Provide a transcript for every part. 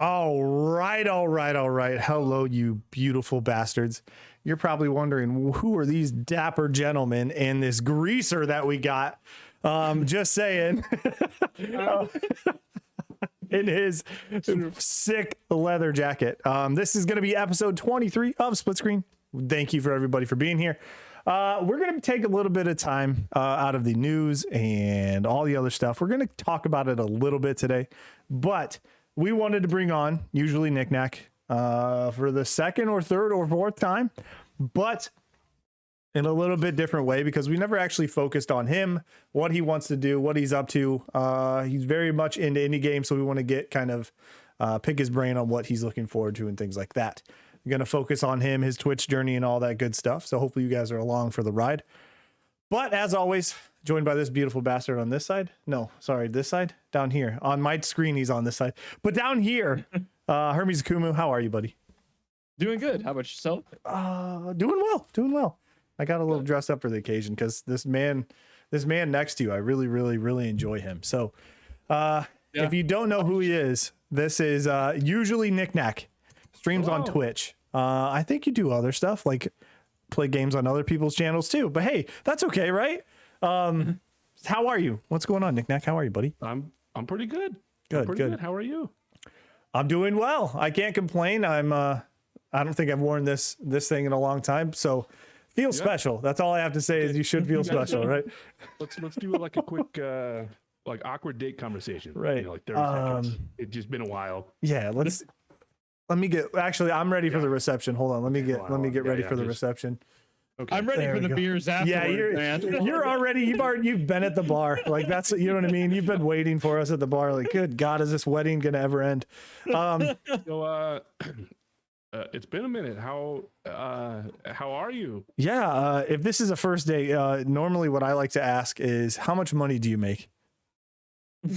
All right, all right, all right. Hello, you beautiful bastards. You're probably wondering, who are these dapper gentlemen and this greaser that we got? Just saying. In his sick leather jacket. This is going to be episode 23 of Split Screen. Thank you for everybody for being here. We're going to take a little bit of time out of the news and all the other stuff. We're going to talk about it a little bit today, but we wanted to bring on UsuallyNickNac for the second or third or fourth time, but in a little bit different way, because we never actually focused on him, what he wants to do, what he's up to. He's very much into indie games, so we want to get kind of pick his brain on what he's looking forward to and things like that. We're going to focus on him, his Twitch journey, and all that good stuff. So hopefully you guys are along for the ride. But as always, joined by this beautiful bastard on this side. No, sorry, this side? Down here. On my screen, he's on this side. But down here, Hermes Akumu, how are you, buddy? Doing good. How about yourself? Doing well. I got a little dressed up for the occasion because this man next to you, I really, really, really enjoy him. So if you don't know who he is, this is UsuallyNickNac. Streams on Twitch. I think you do other stuff like play games on other people's channels too. But hey, that's okay, right? How are you? What's going on, Nick-Nac? How are you, buddy? I'm pretty good. Good. How are you? I'm doing well. I can't complain. I don't think I've worn this thing in a long time, so feel special. That's all I have to say is you should feel special, right? Let's do like a quick like awkward date conversation. Right. You know, like 30 seconds. It's just been a while. Yeah, let me get I'm ready for the reception. Hold on. Let me get ready for the reception. Okay. I'm ready for the beers afterwards, man. You've been at the bar. Like that's, you know what I mean? You've been waiting for us at the bar. Like, good God, is this wedding going to ever end? So it's been a minute. How are you? Yeah. If this is a first date, normally what I like to ask is, how much money do you make?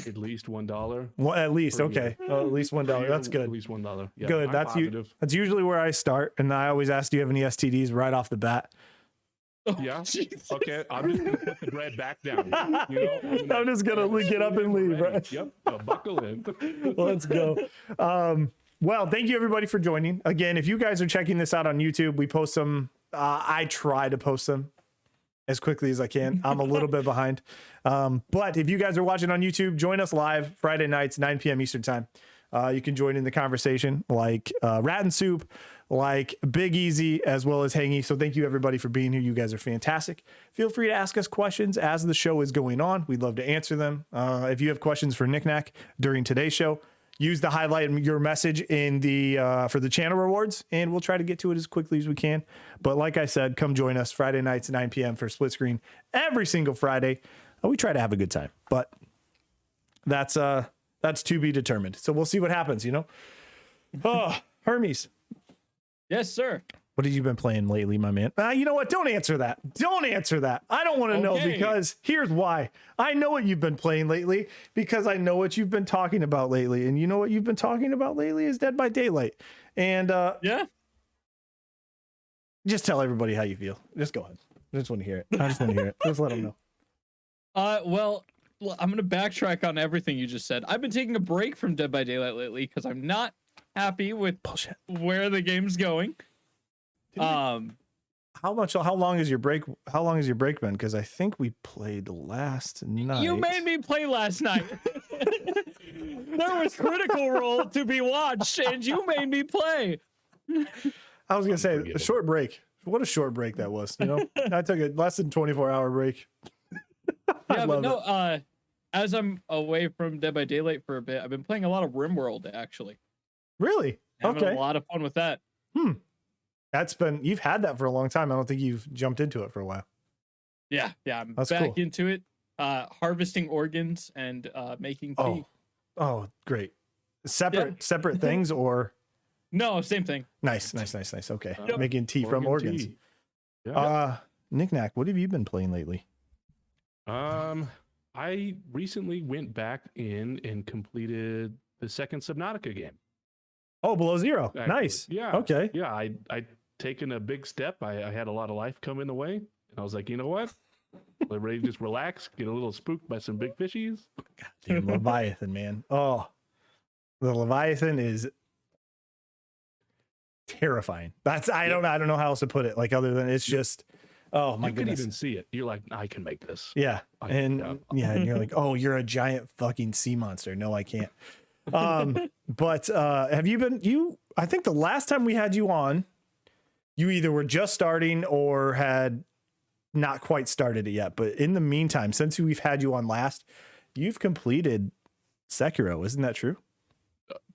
At least $1. Well, at least, okay. At least $1. That's good. At least $1. Yeah, good. I'm That's usually where I start, and I always ask, do you have any STDs right off the bat? Yeah. Okay. I'm just gonna put the bread back down. You know, I'm just gonna get up and leave. Right? Yep. Buckle in. Let's go. Well, thank you everybody for joining. Again, if you guys are checking this out on YouTube, we post them. I try to post them as quickly as I can. I'm a little bit behind. But if you guys are watching on YouTube, join us live Friday nights, 9 p.m. Eastern time. You can join in the conversation like Rat and Soup, like Big Easy, as well as Hangy. So thank you everybody for being here. You guys are fantastic. Feel free to ask us questions as the show is going on. We'd love to answer them. If you have questions for Nick-Nac during today's show, use the highlight your message in the for the channel rewards, and we'll try to get to it as quickly as we can. But like I said, come join us Friday nights at 9 p.m. for Split Screen every single Friday. We try to have a good time, but that's to be determined. So we'll see what happens, you know. Oh, Hermes. Yes, sir. What have you been playing lately, my man? You know what? Don't answer that. I don't want to know, because here's why. I know what you've been playing lately because I know what you've been talking about lately. And you know what you've been talking about lately is Dead by Daylight. And yeah, just tell everybody how you feel. Just go ahead. I just want to hear it. Just let them know. Well, I'm going to backtrack on everything you just said. I've been taking a break from Dead by Daylight lately because I'm not happy with where the game's going. How long is your break been? Because I think we played last night. You made me play last night. There was Critical Role to be watched, and you made me play. I was gonna say a short break. What a short break that was. You know, I took a less than 24-hour break. Yeah, but no. As I'm away from Dead by Daylight for a bit, I've been playing a lot of RimWorld actually. Really? Having a lot of fun with that. You've had that for a long time. I don't think you've jumped into it for a while. Yeah, I'm That's back cool. into it. Harvesting organs and making tea. Oh, great. Separate things or? No, same thing. Nice. Okay. Making tea from organs. Tea. Yeah. Nick-Nac, what have you been playing lately? I recently went back in and completed the second Subnautica game. Oh, Below Zero. Actually. Nice. Yeah. Okay. Yeah, I'd taken a big step. I had a lot of life come in the way, and I was like, you know what? I'm ready to just relax, get a little spooked by some big fishies. Goddamn Leviathan, man. Oh, The Leviathan is terrifying. I don't know how else to put it. Like other than it's just, oh my You could goodness. even see it. You're like, I can make this. Yeah. Yeah. And you're like, oh, you're a giant fucking sea monster. No, I can't. But have you been I think the last time we had you on, you either were just starting or had not quite started it yet. But in the meantime, since we've had you on last, you've completed Sekiro. Isn't that true?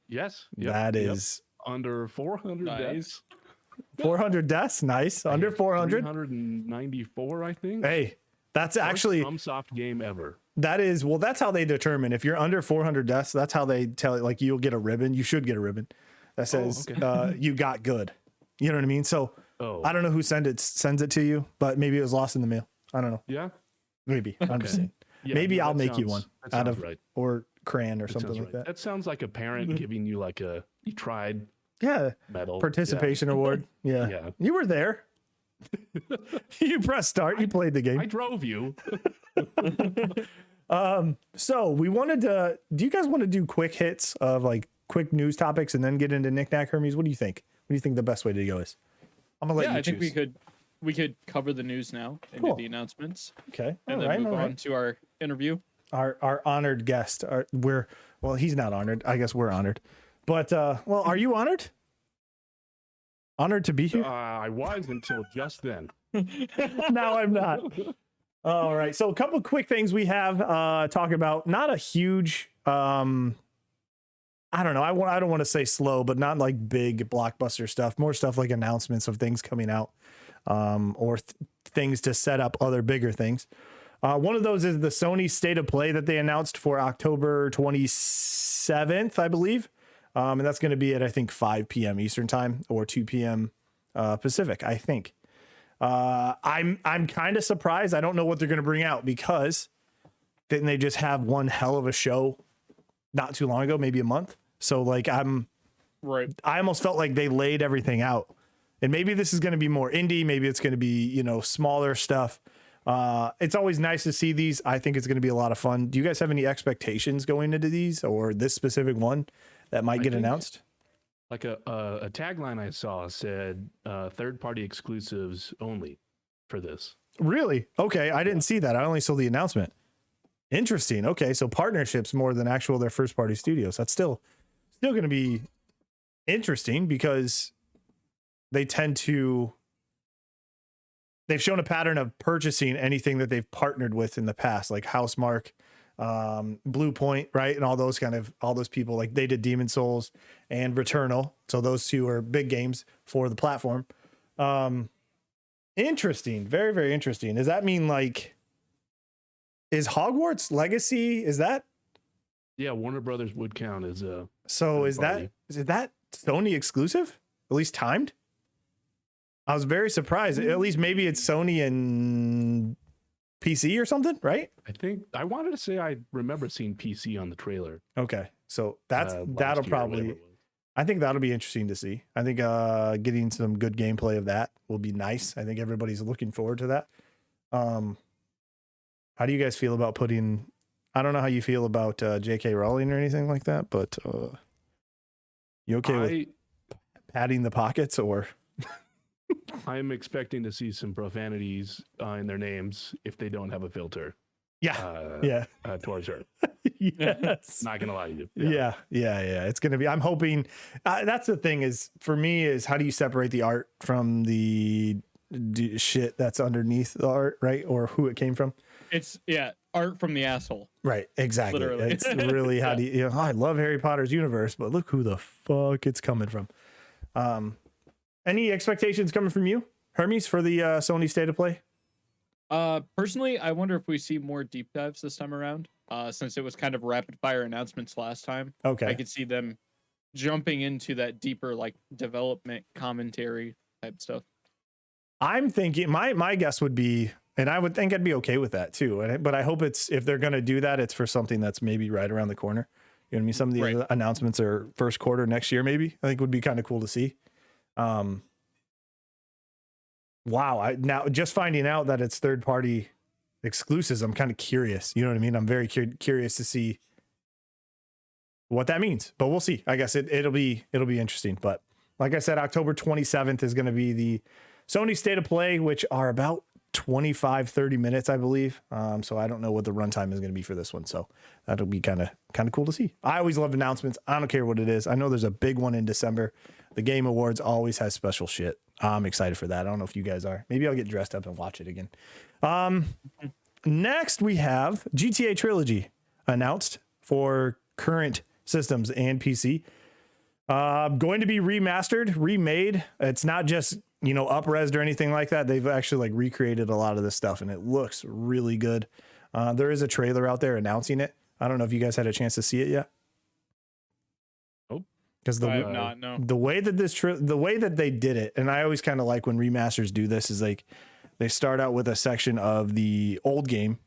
Yes. Yep, That is under 400 Nice. deaths. 400 deaths. Nice. Under 400. 394, I think. Hey, that's actually soft game ever. that is well. That's how they determine if you're under 400 deaths. That's how they tell it. Like you'll get a ribbon. You should get a ribbon that says you got good. You know what I mean? So I don't know who sends it to you, but maybe it was lost in the mail. I don't know. Yeah. Maybe I'm just saying. Yeah, Maybe no, I'll that make you sounds- one that out sounds of right. or crayon or That something sounds like right. that. That sounds like a parent giving you like a you tried Yeah, medal participation award. Yeah. Yeah. You were there. You pressed start. You played the game. I drove you. So we wanted to. Do you guys want to do quick hits of like quick news topics and then get into Knick-Knack Hermes? What do you think? What do you think the best way to go is? I'm gonna let you I think choose. we could cover the news now and Cool. do the announcements, Okay. and All then right. move on to our interview. Our honored guest. Well, he's not honored. I guess we're honored. But well, are you honored? Honored to be here? I was until just then. Now I'm not. All right. So a couple quick things we have talk about. Not a huge I don't know. I don't want to say slow, but not like big blockbuster stuff. More stuff like announcements of things coming out, or things to set up other bigger things. One of those is the Sony State of Play that they announced for October 27th, I believe, and that's going to be at I think 5 p.m. Eastern time or 2 p.m. Pacific. I think. I'm kind of surprised. I don't know what they're going to bring out because didn't they just have one hell of a show not too long ago, maybe a month? So like I almost felt like they laid everything out. And maybe this is going to be more indie, maybe it's going to be, smaller stuff. It's always nice to see these. I think it's going to be a lot of fun. Do you guys have any expectations going into these or this specific one that might get announced? Like a tagline I saw said third-party exclusives only for this. Really? Okay, I didn't see that. I only saw the announcement. Interesting. Okay, so partnerships more than actual their first-party studios. That's still going to be interesting because they've shown a pattern of purchasing anything that they've partnered with in the past, like Housemarque, Blue Point, right? And all those people, like they did Demon Souls and Returnal. So those two are big games for the platform. Interesting. Very, very interesting. Does that mean like, is Hogwarts Legacy, is that? Yeah, Warner Brothers would count as a. So is that Sony exclusive? At least timed? I was very surprised. At least maybe it's Sony and PC or something, right? I wanted to say I remember seeing PC on the trailer. Okay. So that'll last year or probably, whatever it was. I think that'll be interesting to see. I think getting some good gameplay of that will be nice. I think everybody's looking forward to that. How do you guys feel about I don't know how you feel about J.K. Rowling or anything like that, but you okay with padding the pockets or? I'm expecting to see some profanities in their names if they don't have a filter. Yeah. Towards her. Yes. Not gonna lie to you. Yeah. It's gonna be. I'm hoping. That's the thing is for me is how do you separate the art from the shit that's underneath the art, right? Or who it came from. It's art from the asshole. Right. Exactly. Literally. It's really how do you? I love Harry Potter's universe, but look who the fuck it's coming from. Any expectations coming from you, Hermes, for the Sony State of Play? Personally, I wonder if we see more deep dives this time around. Since it was kind of rapid fire announcements last time. Okay. I could see them jumping into that deeper like development commentary type stuff. I'm thinking my guess would be, and I would think I'd be okay with that too. But I hope if they're going to do that, it's for something that's maybe right around the corner. You know what I mean? Some of the other announcements are first quarter next year, maybe. I think would be kind of cool to see. Wow. Now just finding out that it's third party exclusives, I'm kind of curious. You know what I mean? I'm very curious to see what that means, but we'll see. I guess it'll be interesting. But like I said, October 27th is going to be the Sony State of Play, which are about 25-30 minutes, I believe. So I don't know what the runtime is going to be for this one. So that'll be kind of cool to see. I always love announcements. I don't care what it is. I know there's a big one in December. The Game Awards always has special shit. I'm excited for that. I don't know if you guys are. Maybe I'll get dressed up and watch it again. Next we have GTA Trilogy announced for current systems and PC. Going to be remastered, remade. It's not just, up-resed or anything like that. They've actually recreated a lot of this stuff and it looks really good. There is a trailer out there announcing it. I don't know if you guys had a chance to see it yet. Oh, because I have not, no. the way that the way that they did it, and I always kind of like when remasters do this, is they start out with a section of the old game.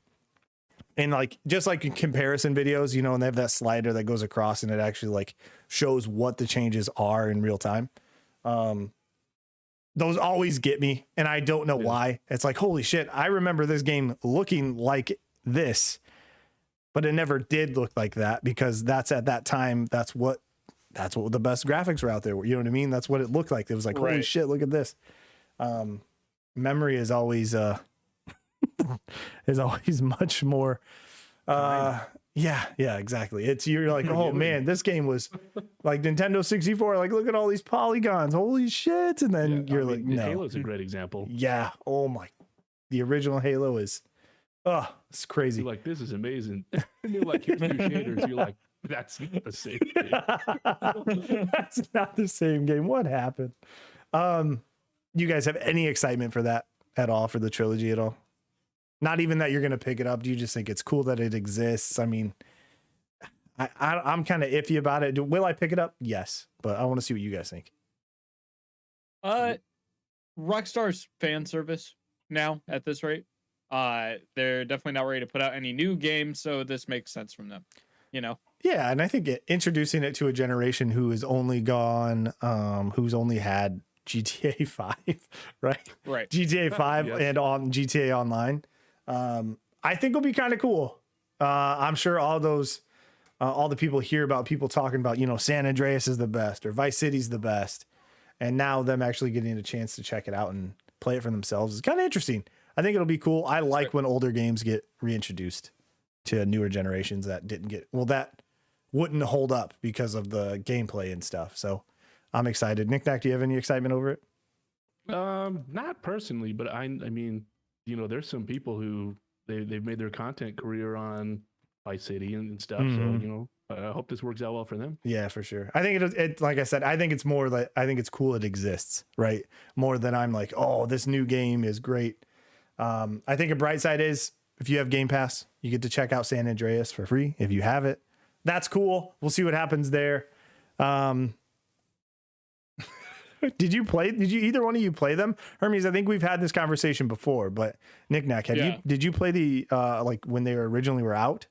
And just like in comparison videos, and they have that slider that goes across and it actually shows what the changes are in real time. Those always get me. And I don't know why. It's holy shit. I remember this game looking like this, but it never did look like that because that's at that time. That's what the best graphics were out there. You know what I mean? That's what it looked like. It was holy shit, look at this. Memory is always, is always much more yeah exactly. You're oh man, this game was like Nintendo 64, look at all these polygons, holy shit. And then no, Halo's a great example. Yeah, oh my, the original Halo is it's crazy. You're this is amazing. And you're here's new shaders. You're that's not the same game. That's not the same game. What happened? You guys have any excitement for that at all, for the trilogy at all? Not even that you're going to pick it up. Do you just think it's cool that it exists? I mean, I'm kind of iffy about it. Will I pick it up? Yes, but I want to see what you guys think. Rockstar's fan service now at this rate. They're definitely not ready to put out any new games, so this makes sense from them. Yeah, and I think introducing it to a generation who has only who's only had GTA 5, right? Right. GTA 5 Yes. and on GTA Online. I think it'll be kind of cool. I'm sure all the people hear about people talking about, San Andreas is the best or Vice City's the best. And now them actually getting a chance to check it out and play it for themselves is kind of interesting. I think it'll be cool. I like when older games get reintroduced to newer generations that that wouldn't hold up because of the gameplay and stuff. So I'm excited. NickNac, do you have any excitement over it? Not personally, but I mean, there's some people who they've made their content career on Vice City and stuff. Mm-hmm. So, I hope this works out well for them. Yeah, for sure. I think it like I said, I think it's more I think it's cool it exists, right? More than I'm oh, this new game is great. I think a bright side is if you have Game Pass, you get to check out San Andreas for free. If you have it, that's cool. We'll see what happens there. Did you either one of you play them? Hermes, I think we've had this conversation before, but NickNac, did you play the when they originally were out?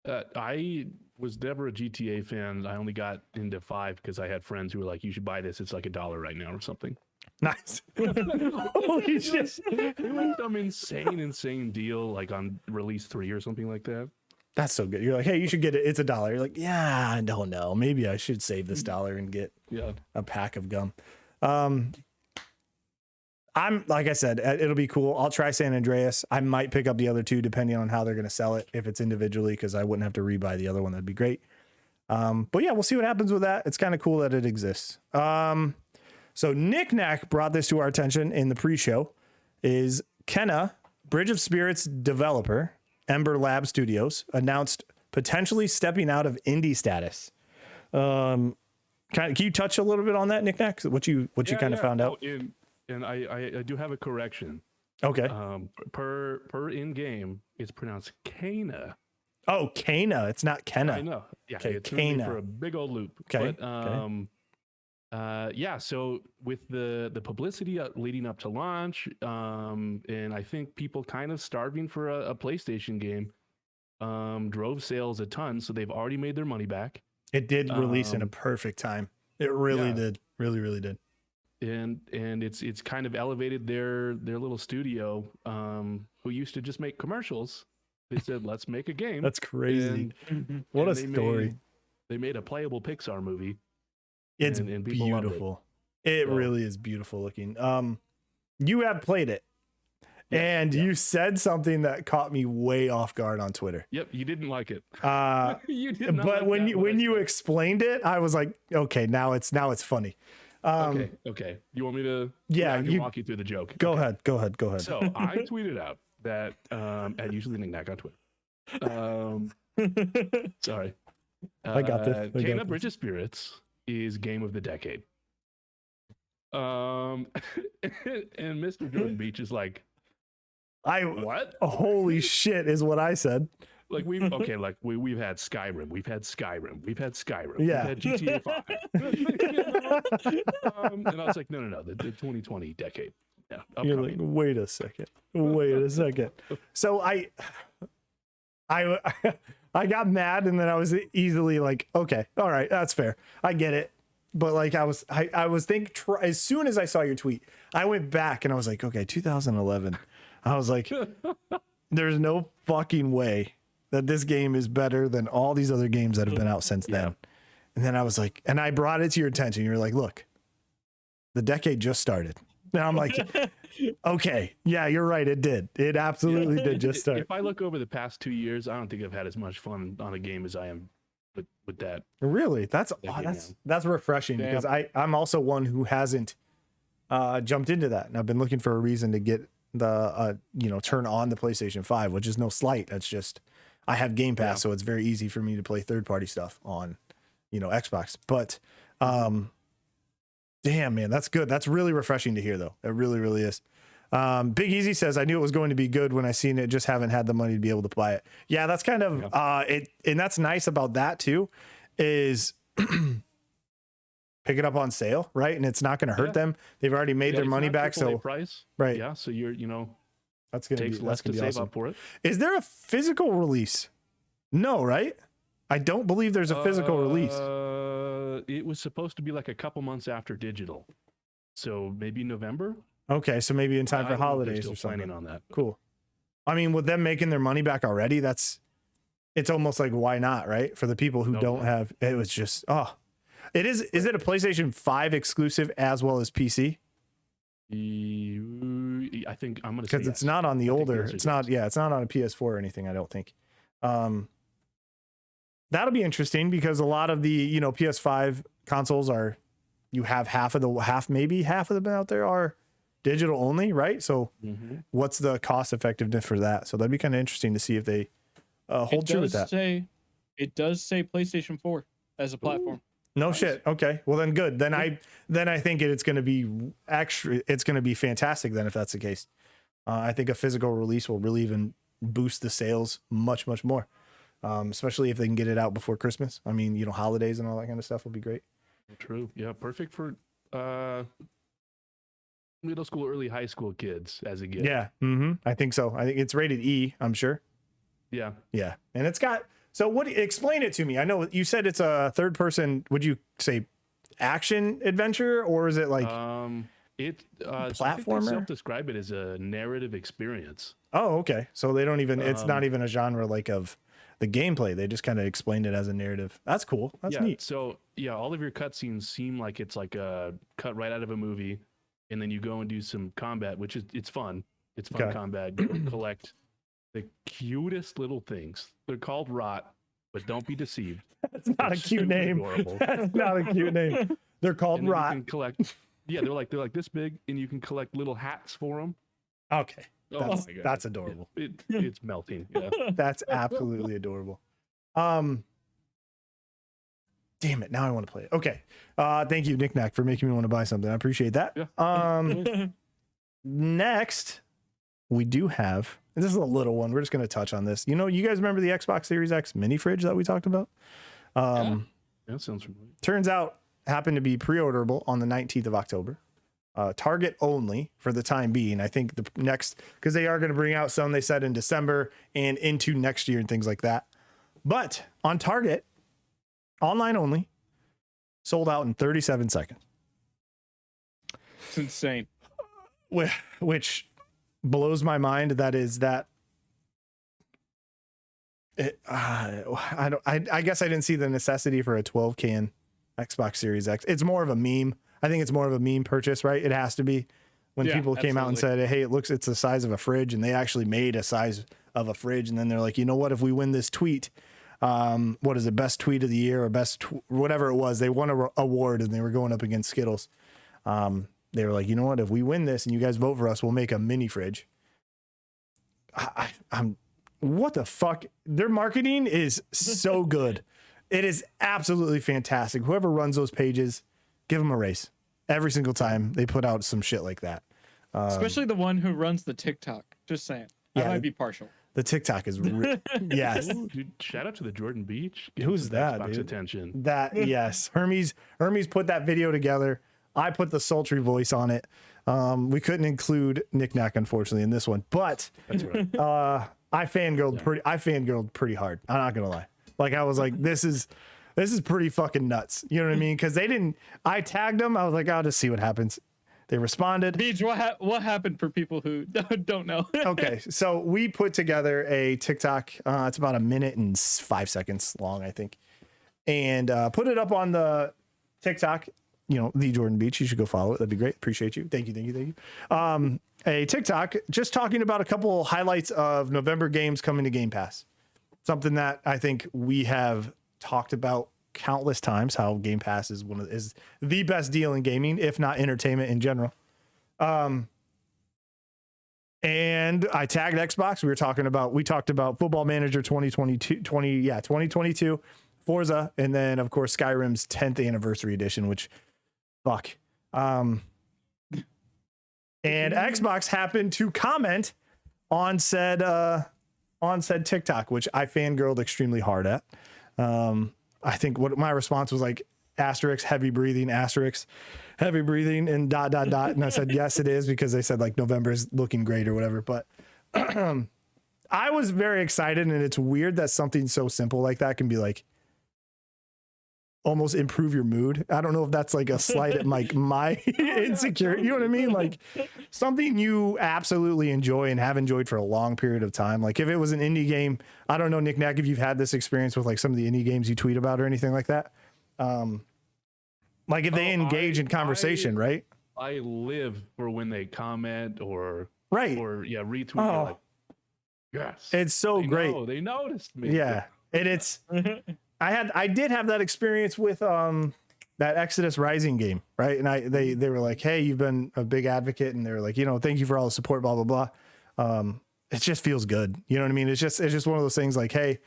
I was never a GTA fan. I only got into 5 because I had friends who were like, you should buy this. It's $1 right now or something. Nice. Holy shit. It was some insane deal on release 3 or something like that. That's so good. You're hey, you should get it. It's $1. You're yeah, I don't know. Maybe I should save this $1 and get a pack of gum. I'm like I said, it'll be cool. I'll try San Andreas. I might pick up the other two depending on how they're going to sell it. If it's individually, because I wouldn't have to rebuy the other one. That'd be great. But yeah, we'll see what happens with that. It's kind of cool that it exists. So NickNac brought this to our attention in the pre-show. Is Kenna, Bridge of Spirits developer, Ember Lab Studios, announced potentially stepping out of indie status. Can you touch a little bit on that, NickNac? What you kind of found out? And I do have a correction. Okay. Per in game, it's pronounced Kana. Oh, Kana. It's not Kenna. I know. Yeah, okay, it's Kana. for a big old loop. Okay. But, yeah. So with the publicity leading up to launch, and I think people kind of starving for a PlayStation game, drove sales a ton. So they've already made their money back. It did release in a perfect time. It really did. Really, really did. And it's kind of elevated their little studio, who used to just make commercials. They said, let's make a game. That's crazy. What a story. They made a playable Pixar movie. It's and people loved it. beautiful. It So- really is beautiful looking. You have played it, Yes, and yeah. you said something that caught me way off guard on Twitter. Yep, you didn't like it. You did not But like when that, you what I when you said. explained it, I was like, okay, now it's funny. Okay. You want me to? Yeah, I can you- walk you through the joke. Go Okay. ahead. So I tweeted out that at UsuallyNickNac on Twitter. Sorry. I got this. Kena Bridge of Spirits is game of the decade. And Mr. Jordan Beach is like, what? Holy shit is what I said. Like we've had Skyrim, we've had Skyrim, Yeah. we've had GTA 5. And I was like, no, the 2020 decade. Yeah, You're upcoming. like, wait a second. So I got mad, and then I was easily like, okay, all right, that's fair. I get it. But like I was thinking, as soon as I saw your tweet, I went back and I was like, okay, 2011. I was like, there's no fucking way that this game is better than all these other games that have been out since then. And then I was like, and I brought it to your attention. You were like, look, the decade just started. And I'm like, okay, yeah, you're right. It did. It absolutely did just start. If I look over the past 2 years, I don't think I've had as much fun on a game as I am with that. Really? That's Decade that's refreshing Damn. because I'm also one who hasn't jumped into that. And I've been looking for a reason to get the turn on the PlayStation 5, which is no slight. That's just I have Game Pass, so it's very easy for me to play third-party stuff on Xbox. But damn, man, that's good. That's really refreshing to hear, though. It really, really is. Big Easy says, I knew it was going to be good when I seen it, just haven't had the money to be able to buy it. Yeah, that's kind of it. And that's nice about that too, is pick it up on sale, right? And it's not going to hurt them. They've already made their It's money not back. AAA So price. right. Yeah. So you're, that's going to takes be, less that's going to to be save awesome. up for it. Is there a physical release? No, right? I don't believe there's a physical release. It was supposed to be like a couple months after digital. So maybe November. Okay. So maybe in time I for don't know if they're holidays still or something. planning on that. Cool. I mean, with them making their money back already, it's almost like, why not, right? For the people who don't have, it was just, is it a PlayStation 5 exclusive as well as PC? I think I'm going to say Because it's not on the older, it's not on a PS4 or anything, I don't think. That'll be interesting because a lot of the, PS5 consoles you have half of them out there are digital only, right? So what's the cost effectiveness for that? So that'd be kind of interesting to see if they hold true with that. It does say PlayStation 4 as a platform. No shit. Okay. Well then good. Then I think it's going to be fantastic then if that's the case. I think a physical release will really even boost the sales much, much more. Especially if they can get it out before Christmas. I mean, holidays and all that kind of stuff will be great. True. Yeah. Perfect for middle school, early high school kids as a gift. Yeah. I think so. I think it's rated E, I'm sure. Yeah. Yeah. And it's got, so explain it to me. I know you said it's a third person, would you say action adventure, or is it like platformer? platformer? Self-describe it as a narrative experience. Oh, okay. So they don't even, it's not even a genre like of the gameplay. They just kind of explained it as a narrative. That's cool. That's neat. So yeah, all of your cutscenes seem like it's like a cut right out of a movie, and then you go and do some combat, which it's fun. It's fun Okay. combat. You collect the cutest little things. They're called rot, but don't be deceived. That's not a It's cute super name. adorable. That's not a cute name. They're called And then rot. you can collect. Yeah, they're like this big, and you can collect little hats for them. Okay. Oh my God. That's adorable. It's melting. Yeah. That's absolutely adorable. Damn it. Now I want to play it. Okay. Thank you, NickNac, for making me want to buy something. I appreciate that. Yeah. Next, we do have, and this is a little one. We're just going to touch on this. You guys remember the Xbox Series X mini fridge that we talked about? That sounds familiar. Turns out happened to be pre-orderable on the 19th of October. Target only for the time being. I think the next, because they are going to bring out some, they said, in December and into next year and things like that. But on Target, online only, sold out in 37 seconds. It's insane. Which blows my mind. That I guess I didn't see the necessity for a 12 can Xbox Series X. It's more of a meme. I think it's more of a meme purchase, right? It has to be. When people came out and said, hey, it's the size of a fridge, and they actually made a size of a fridge, and then they're like, you know what, if we win this tweet, what is it, best tweet of the year or whatever it was, they won a award, and they were going up against Skittles. They were like, you know what, if we win this and you guys vote for us, we'll make a mini fridge. I'm what the fuck? Their marketing is so good. It is absolutely fantastic. Whoever runs those pages, give them a raise. Every single time they put out some shit like that. Especially the one who runs the TikTok. Just saying. I might be partial. The TikTok is yes. Ooh, dude, shout out to the Jordan Beach. Who's that, dude? Attention. That yes. Hermes put that video together. I put the sultry voice on it. We couldn't include NickNac, unfortunately, in this one, but That's right. I fangirled pretty hard. I'm not gonna lie. Like I was like, this is pretty fucking nuts. You know what I mean? Because I tagged them. I was like, I'll just see what happens. They responded. Beach, what happened for people who don't know? Okay, so we put together a TikTok. It's about 1 minute and 5 seconds long, I think, and put it up on the TikTok. You know, the Jordan Beach. You should go follow it. That'd be great. Appreciate you. Thank you. A TikTok just talking about a couple highlights of November games coming to Game Pass. Something that I think we have talked about countless times, how Game Pass is is the best deal in gaming, if not entertainment in general. And I tagged Xbox. We talked about Football Manager 2022, Forza, and then of course Skyrim's 10th anniversary edition, which fuck. And Xbox happened to comment on said TikTok, which I fangirled extremely hard at. I think what my response was like, asterisk, heavy breathing, asterisk, heavy breathing, and ... And I said, yes, it is, because they said like November is looking great or whatever. But I was very excited, and it's weird that something so simple like that can be like almost improve your mood. I don't know if that's like a slight at like my insecurity. You know what I mean? Like something you absolutely enjoy and have enjoyed for a long period of time. Like if it was an indie game, I don't know, NickNac, if you've had this experience with like some of the indie games you tweet about or anything like that. Like if they engage in conversation, right? I live for when they comment or retweet. Oh. Like, yes, it's so great. They noticed me. Yeah, and it's. I did have that experience with that Exodus Rising game, right? And they were like, hey, you've been a big advocate, and they were like, you know, thank you for all the support, blah blah blah. It just feels good, you know what I mean? It's just one of those things like, hey,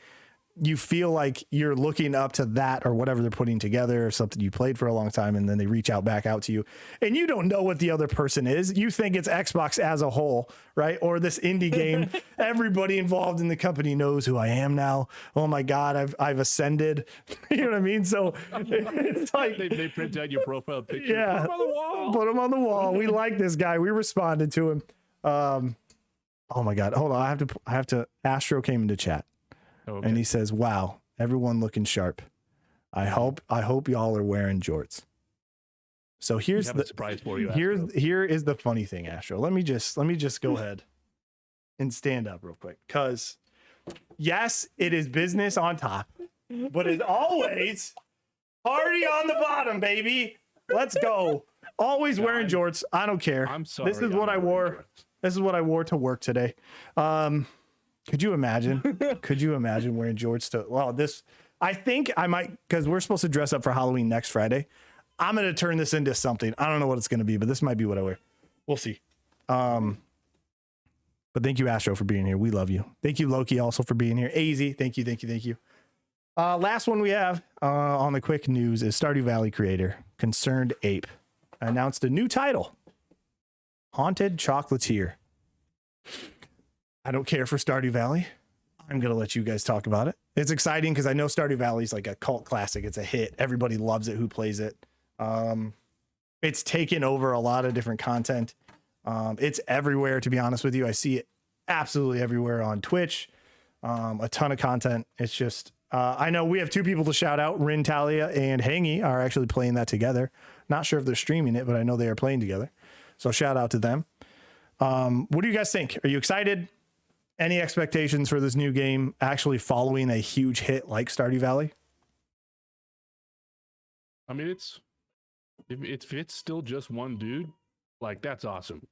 you feel like you're looking up to that or whatever they're putting together, or something you played for a long time, and then they reach back out to you, and you don't know what the other person is. You think it's Xbox as a whole, right? Or this indie game. Everybody involved in the company knows who I am now. Oh my God, I've ascended. You know what I mean? So it's like they print out your profile picture. Yeah, put them on the wall. Put him on the wall. We like this guy. We responded to him. Oh my God, hold on. I have to. Astro came into chat. Okay. And he says, wow, everyone looking sharp. I hope y'all are wearing jorts. So here's the surprise for you. Here is the funny thing, Astro. Let me just go ahead and stand up real quick. Cause yes, it is business on top, but as always, party on the bottom, baby. Let's go. Always wearing jorts. I don't care. I'm sorry. This is what I wore. This is what I wore to work today. Could you imagine? Wearing jorts to? Well, this. I think I might, because we're supposed to dress up for Halloween next Friday. I'm gonna turn this into something. I don't know what it's gonna be, but this might be what I wear. We'll see. But thank you, Astro, for being here. We love you. Thank you, Loki, also for being here. AZ, thank you. Last one we have on the quick news is Stardew Valley creator Concerned Ape announced a new title, Haunted Chocolatier. I don't care for Stardew Valley. I'm going to let you guys talk about it. It's exciting because I know Stardew Valley is like a cult classic. It's a hit. Everybody loves it who plays it. It's taken over a lot of different content. It's everywhere, to be honest with you. I see it absolutely everywhere on Twitch. A ton of content. It's just, I know we have two people to shout out. Rin Talia and Hangy are actually playing that together. Not sure if they're streaming it, but I know they are playing together. So shout out to them. What do you guys think? Are you excited? Any expectations for this new game actually following a huge hit like Stardew Valley? I mean, if it's still just one dude, like that's awesome.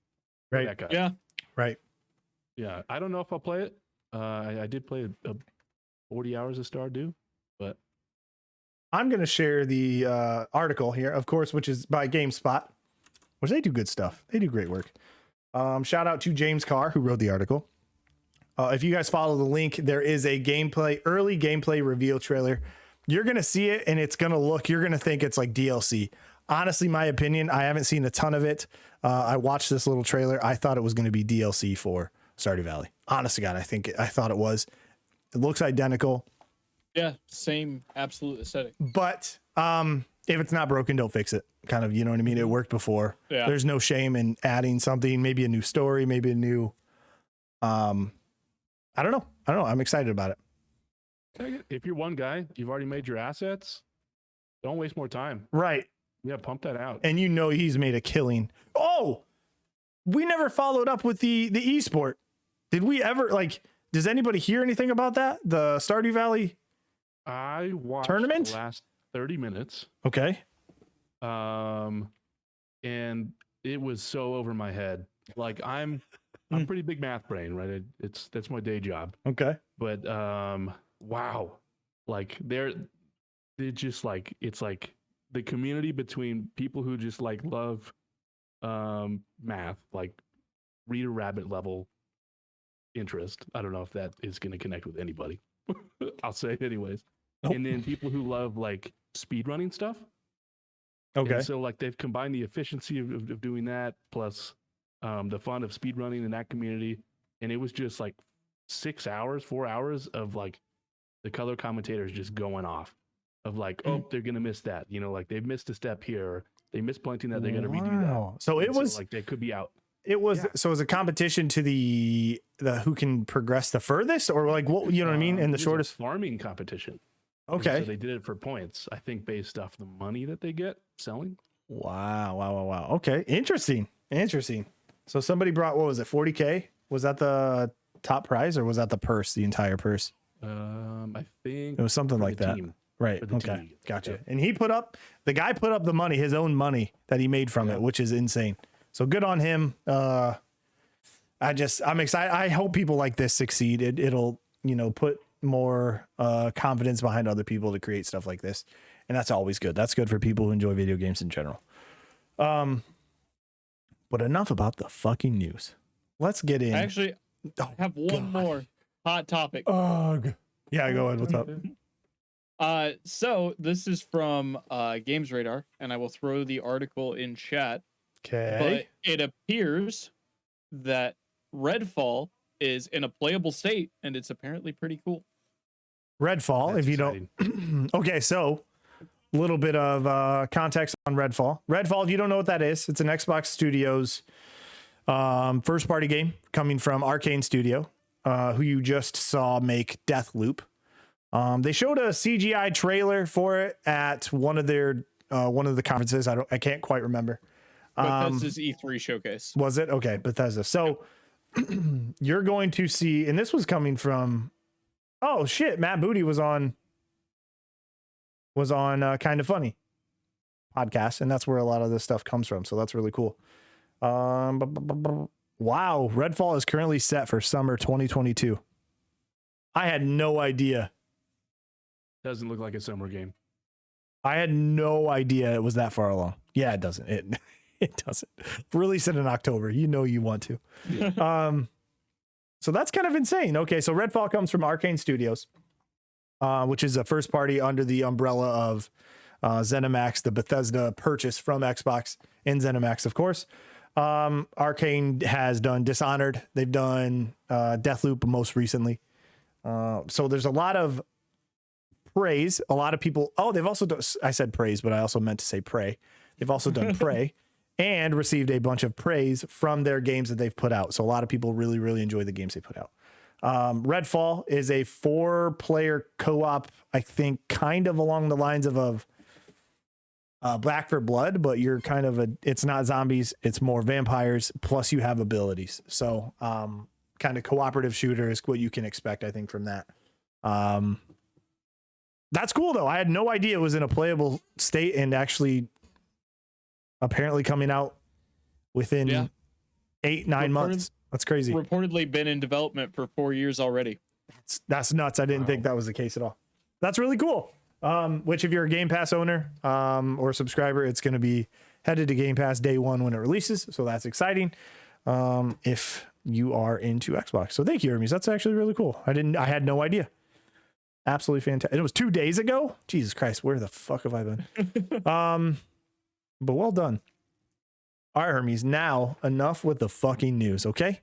For Right. that guy. Yeah. Right. Yeah. I don't know if I'll play it. I did play a 40 hours of Stardew, but I'm going to share the article here, of course, which is by GameSpot, which they do good stuff. They do great work. Shout out to James Carr, who wrote the article. If you guys follow the link, there is a early gameplay reveal trailer. You're going to see it and it's going to you're going to think it's like DLC. Honestly, my opinion, I haven't seen a ton of it. I watched this little trailer. I thought it was going to be DLC for Stardew Valley. Honest to God, I thought it was. It looks identical. Yeah, same absolute aesthetic. But if it's not broken, don't fix it. Kind of, you know what I mean? It worked before. Yeah. There's no shame in adding something, maybe a new story, maybe a new I don't know. I'm excited about it. if you're one guy, you've already made your assets. Don't waste more time. Right. Yeah, pump that out. And you know he's made a killing. Oh, we never followed up with the esport. Did we ever, does anybody hear anything about that? The Stardew Valley I watched tournament? the last 30 minutes. Okay. And it was so over my head. Like I'm pretty big math brain, right? That's my day job. Okay. But wow. Like it's like the community between people who just like love math, like Reader Rabbit level interest. I don't know if that is going to connect with anybody. I'll say it anyways. Nope. And then people who love like speedrunning stuff. Okay. And so like they've combined the efficiency of doing that plus the fun of speedrunning in that community. And it was just like 4 hours of like the color commentators just going off of like, oh, they're going to miss that. You know, like they've missed a step here. Or they missed planting that. They're going to redo that. So it was like they could be out. It was Yeah. So it was a competition to the who can progress the furthest, or like what, you know what I mean, in the It was a shortest. farming competition. Okay. So they did it for points, I think, based off the money that they get selling. Wow. Okay. Interesting. So somebody brought, what was it, 40K? Was that the top prize or was that the purse, the entire purse? I think It was something for like the that. team. Right. For the Okay. team. Gotcha. Yeah. And the guy put up the money, his own money that he made from Yeah. it, which is insane. So good on him. I'm excited. I hope people like this succeed. It'll, put more confidence behind other people to create stuff like this. And that's always good. That's good for people who enjoy video games in general. But enough about the fucking news. Let's get in. Actually, I have one more hot topic. Ugh. Yeah, go ahead. What's up? So this is from Games Radar, and I will throw the article in chat. Okay. But it appears that Redfall is in a playable state, and it's apparently pretty cool. Redfall, That's if you don't. Okay, so a little bit of context on Redfall. Redfall, if you don't know what that is, it's an Xbox Studios first party game coming from Arcane Studio, who you just saw make Deathloop. They showed a CGI trailer for it at one of the conferences. I can't quite remember. Bethesda's E3 showcase. Was it? Okay, Bethesda. So you're going to see, and this was coming from, oh shit, Matt Booty was on Kind of Funny podcast, and that's where a lot of this stuff comes from. So that's really cool. Wow, Redfall is currently set for summer 2022. I had no idea. Doesn't look like a summer game. I had no idea it was that far along. Yeah, it doesn't. It doesn't. Release it in October. You know you want to. So that's kind of insane. Okay, so Redfall comes from Arcane Studios, which is a first party under the umbrella of ZeniMax, the Bethesda purchase from Xbox and ZeniMax, of course. Arcane has done Dishonored. They've done Deathloop most recently. So there's a lot of praise. A lot of people. Oh, they've also done, I said praise, but I also meant to say pray. They've also done Prey and received a bunch of praise from their games that they've put out. So a lot of people really, really enjoy the games they put out. Redfall is a 4-player co-op, I think, kind of along the lines of Back 4 Blood, but you're kind of it's not zombies, it's more vampires, plus you have abilities. So kind of cooperative shooter is what you can expect, I think, from that. That's cool though. I had no idea it was in a playable state and actually apparently coming out within 8-9 months. That's crazy. Reportedly been in development for 4 years already. That's nuts. I didn't think that was the case at all. That's really cool. Which if you're a Game Pass owner or subscriber, it's going to be headed to Game Pass day one when it releases. So that's exciting. If you are into Xbox. So thank you, Hermes. That's actually really cool. I had no idea. Absolutely fantastic. It was 2 days ago. Jesus Christ. Where the fuck have I been? But well done. All right, Hermes. Now enough with the fucking news. Okay.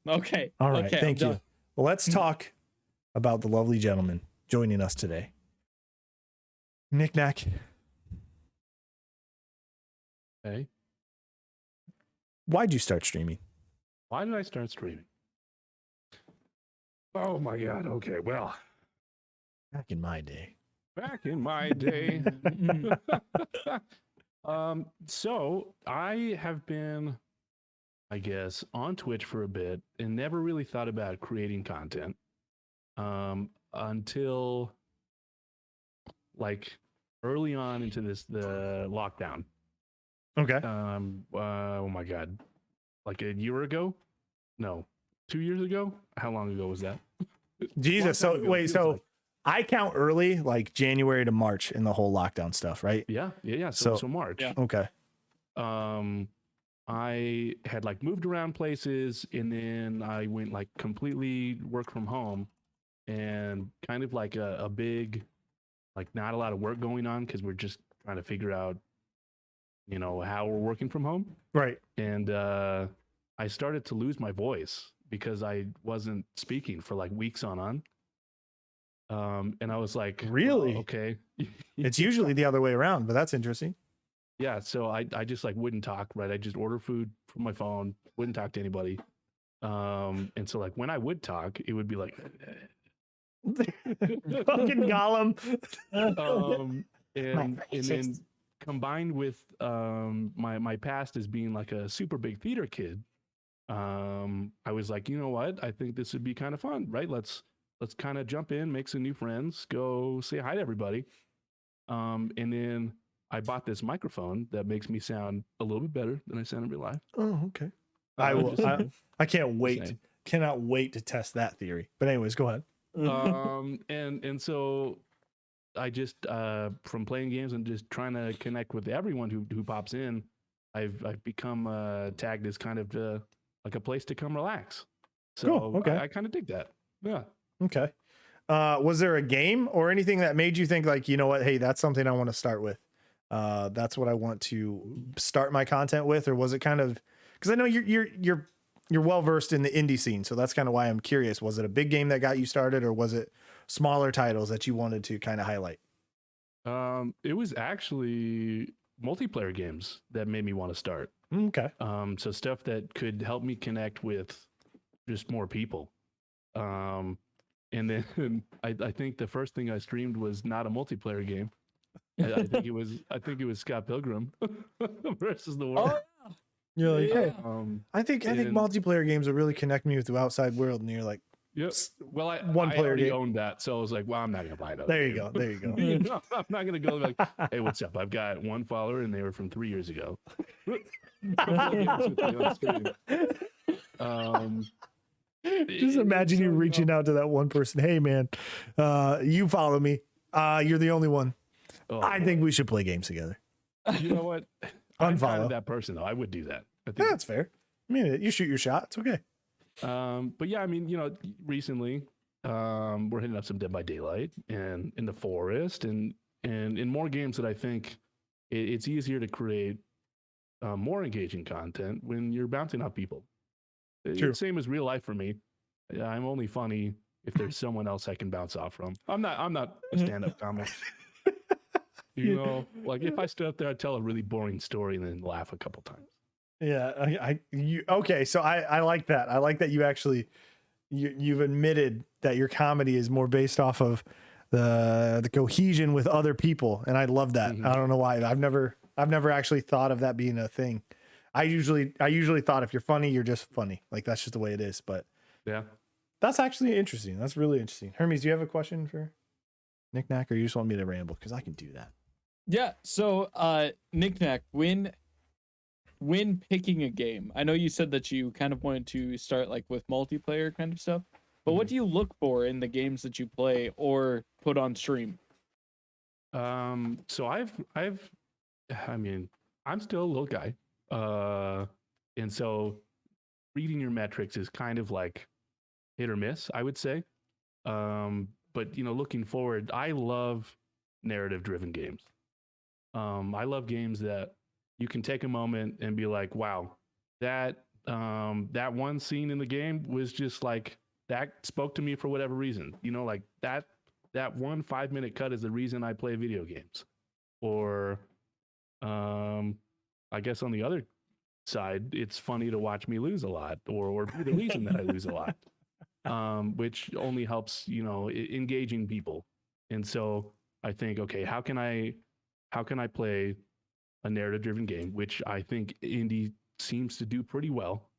Okay. All right. Okay, Thank I'm you. done. Well, let's talk about the lovely gentleman joining us today. Knick-Knack. Hey, Why'd you start streaming? why did I start streaming? Oh my God. Okay. Well, Back in my day. back in my day. So I have been, I guess, on Twitch for a bit and never really thought about creating content until like early on into the lockdown. Okay. Oh my God, like a year ago? No, 2 years ago? How long ago was that? Jesus. Long So time ago, wait, feels so like. I count early, like January to March in the whole lockdown stuff, right? Yeah. So- So March. Yeah. Okay. I had like moved around places and then I went like completely work from home and kind of like a big, like not a lot of work going on because we're just trying to figure out, how we're working from home. Right. And I started to lose my voice because I wasn't speaking for like weeks on. And I was like, Really? well, okay. It's usually the other way around, but that's interesting. Yeah, so I just like wouldn't talk, right? I just order food from my phone, wouldn't talk to anybody. And so like when I would talk, it would be like Fucking Gollum. and then combined with my past as being like a super big theater kid, I was like, you know what? I think this would be kind of fun, right? Let's kind of jump in, make some new friends, go say hi to everybody. And then I bought this microphone that makes me sound a little bit better than I sound in real life. Oh, okay. Just- I can't wait. saying. Cannot wait to test that theory. But anyways, go ahead. And so I just from playing games and just trying to connect with everyone who pops in, I've become tagged as kind of like a place to come relax. So Cool, okay. I kind of dig that. Yeah. Okay. Was there a game or anything that made you think like, you know what? Hey, that's something I want to start with. That's what I want to start my content with, or was it kind of, because I know you're well versed in the indie scene, so that's kind of why I'm curious. Was it a big game that got you started, or was it smaller titles that you wanted to kind of highlight? It was actually multiplayer games that made me want to start. Okay. So stuff that could help me connect with just more people. And then I think the first thing I streamed was not a multiplayer game. I think it was Scott Pilgrim versus the world. Oh, You're like, hey, I think and- multiplayer games will really connect me with the outside world, and you're like, Yep. Well, I One-player already game. owned that, so I was like, well, I'm not gonna buy that. there you go, there you go. You know, I'm not gonna go like, hey, what's up? I've got one follower, and they were from 3 years ago. Just imagine you reaching out to that one person. Hey, man, you follow me. You're the only one. Oh, I think we should play games together. you know what? I'm kind Unfollow. of that person though. I would do that. I Yeah, think. that's fair. I mean, you shoot your shot. It's okay. But yeah, I mean, recently, we're hitting up some Dead by Daylight and in the forest and in more games that I think it's easier to create more engaging content when you're bouncing off people. True. It's same as real life for me. I'm only funny if there's someone else I can bounce off from. I'm not a stand-up comic. Like if I stood up there, I'd tell a really boring story and then laugh a couple times. Yeah, okay. So I like that. I like that you actually you've admitted that your comedy is more based off of the cohesion with other people, and I love that. Mhm. I don't know why. I've never actually thought of that being a thing. I usually thought if you're funny, you're just funny. Like that's just the way it is. But Yeah. That's actually interesting. That's really interesting. Hermes, do you have a question for Knick-Knack, or you just want me to ramble? Because I can do that. Yeah. So, Knick-Knack, when picking a game, I know you said that you kind of wanted to start like with multiplayer kind of stuff, but what do you look for in the games that you play or put on stream? So I mean, I'm still a little guy. And so reading your metrics is kind of like hit or miss, I would say. But looking forward, I love narrative driven games. I love games that you can take a moment and be like, wow, that one scene in the game was just like that spoke to me for whatever reason. Like that 1 5-minute cut is the reason I play video games. Or I guess on the other side, it's funny to watch me lose a lot, or be the reason that I lose a lot. Which only helps, engaging people. And so I think, okay, how can I play a narrative driven game, which I think indie seems to do pretty well.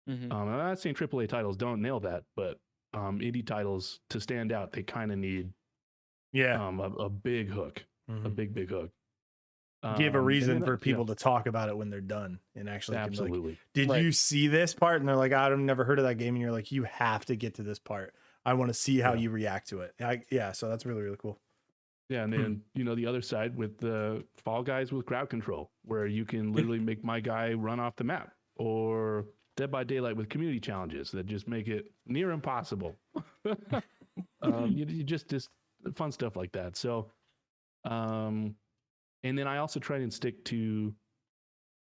Mm-hmm. I'm not saying AAA titles don't nail that, but indie titles to stand out, they kind of need a big hook, a big hook. Give a reason then, for people to talk about it when they're done and actually absolutely. Did you see this part? And they're like, I've never heard of that game. And you're like, you have to get to this part. I want to see how you react to it. So that's really, really cool. Yeah, and then the other side with the Fall Guys with crowd control, where you can literally make my guy run off the map, or Dead by Daylight with community challenges that just make it near impossible. You just fun stuff like that. So, and then I also try and stick to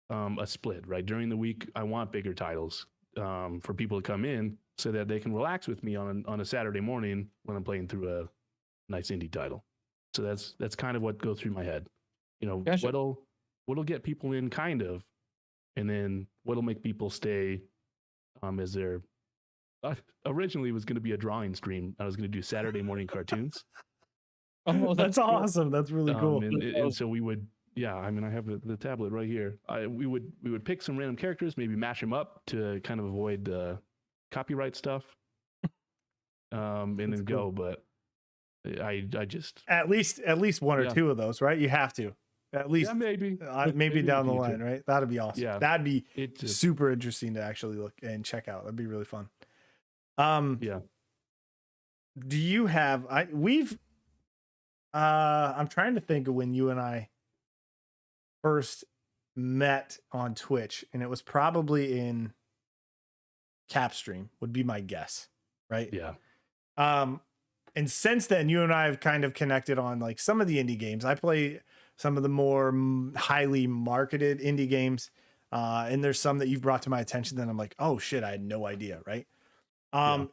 a split, right? During the week, I want bigger titles for people to come in so that they can relax with me on a Saturday morning when I'm playing through a nice indie title. So that's kind of what goes through my head. Gotcha. What'll get people in, kind of, and then what'll make people stay as their originally was going to be a drawing stream. I was going to do Saturday morning cartoons. Oh, that's awesome. That's really cool. And so we would, I mean, I have the tablet right here. We would pick some random characters, maybe mash them up to kind of avoid copyright stuff, and then go. But I just at least one or two of those, right? You have to at least maybe down the line, right? That'd be awesome. Yeah, that'd be super interesting to actually look and check out. That'd be really fun. Do you have I'm trying to think of when you and I first met on Twitch, and it was probably in Capstream, would be my guess, right? Yeah. And since then, you and I have kind of connected on like some of the indie games. I play some of the more highly marketed indie games, and there's some that you've brought to my attention that I'm like, oh shit, I had no idea, right?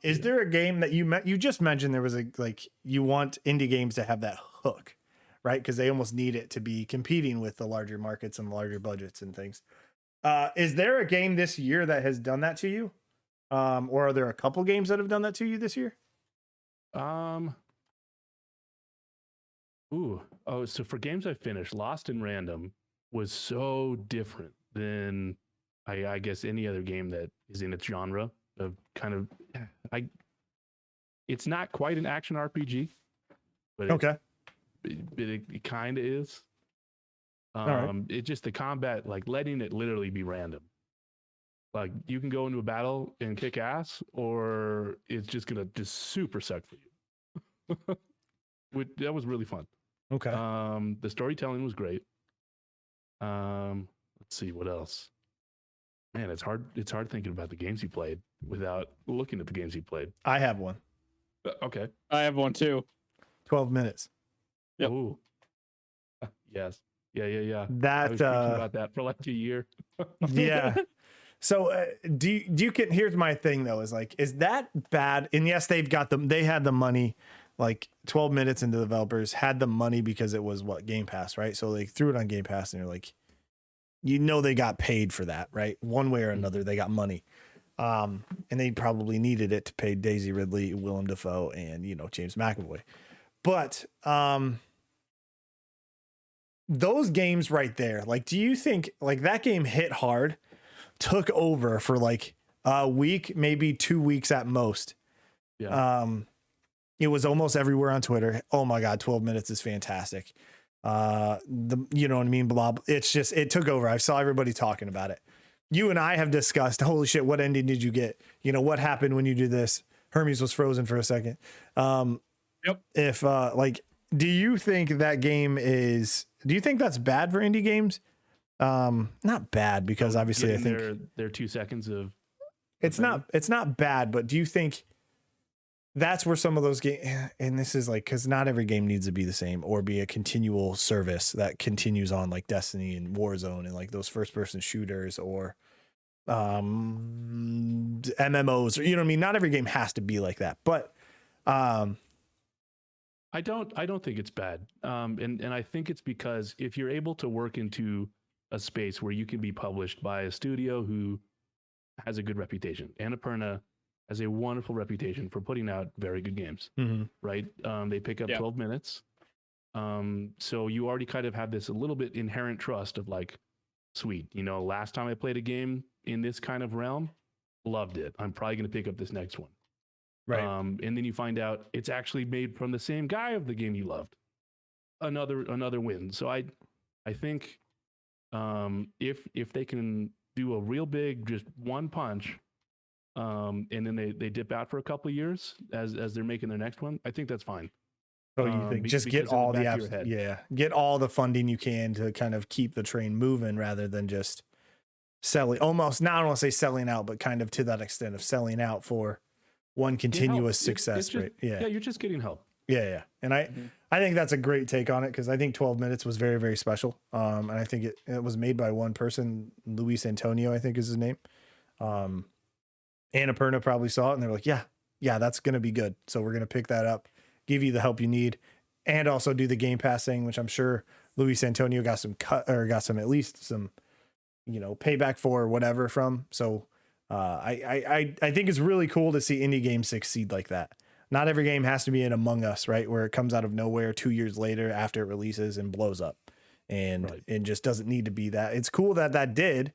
Is there a game that you just mentioned there was you want indie games to have that hook, right? Because they almost need it to be competing with the larger markets and larger budgets and things. Is there a game this year that has done that to you? Or are there a couple games that have done that to you this year? So for games I finished, Lost in Random was so different than I guess any other game that is in its genre of kind of it's not quite an action RPG, but it kind of is. It just the combat, like letting it literally be random. Like you can go into a battle and kick ass, or it's just gonna just super suck for you. That was really fun. Okay. The storytelling was great. Let's see what else. Man, it's hard thinking about the games you played without looking at the games you played. I have one. Okay. I have one too. 12 minutes. Yep. Ooh. Yes. Yeah. That I was thinking about that for like a year. Yeah. So here's my thing though, is that bad? And yes, they had the money, like 12 minutes into the developers had the money because it was Game Pass, right? So they threw it on Game Pass and you're like, they got paid for that, right? One way or another, they got money. And they probably needed it to pay Daisy Ridley, Willem Dafoe, and, James McAvoy. But, those games right there, like, do you think like that game hit hard, took over for like A week, maybe 2 weeks at most. Yeah. It was almost everywhere on Twitter. Oh my God, 12 minutes is fantastic. You know what I mean? Blah, blah. It's just, it took over. I saw everybody talking about it. You and I have discussed, holy shit, what ending did you get? You know, what happened when you do this? Hermes was frozen for a second. Yep. If like, do you think that game is, do you think that's bad for indie games? Not bad, because obviously I think they're 2 seconds of it's not bad, but do you think that's where some of those games, and this is like, because not every game needs to be the same or be a continual service that continues on, like Destiny and Warzone and like those first person shooters or MMOs, or you know what I mean? Not every game has to be like that, but I don't think it's bad. And I think it's because if you're able to work into a space where you can be published by a studio who has a good reputation, Annapurna has a wonderful reputation for putting out very good games, right? They pick up 12 minutes. So you already kind of have this a little bit inherent trust of like, sweet, you know, last time I played a game in this kind of realm, loved it. I'm probably going to pick up this next one. right. And then you find out it's actually made from the same guy of the game you loved. Another win. So I think if they can do a real big, just one punch, and then they dip out for a couple of years as they're making their next one, I think that's fine. So you think just get all get all the funding you can to kind of keep the train moving rather than just selling, almost, not, I don't want to say selling out, but kind of to that extent of selling out for one continuous success rate. Yeah, you're just getting help. Yeah. And I think that's a great take on it, because I think 12 minutes was very, very special. And I think it was made by one person, Luis Antonio, I think is his name. Annapurna probably saw it and they were like, yeah, that's going to be good. So we're going to pick that up, give you the help you need, and also do the Game Pass thing, which I'm sure Luis Antonio got some at least some, you know, payback for or whatever from. So I think it's really cool to see indie games succeed like that. Not every game has to be an Among Us, right? Where it comes out of nowhere 2 years later after it releases and blows up, and it just doesn't need to be that. It's cool that did.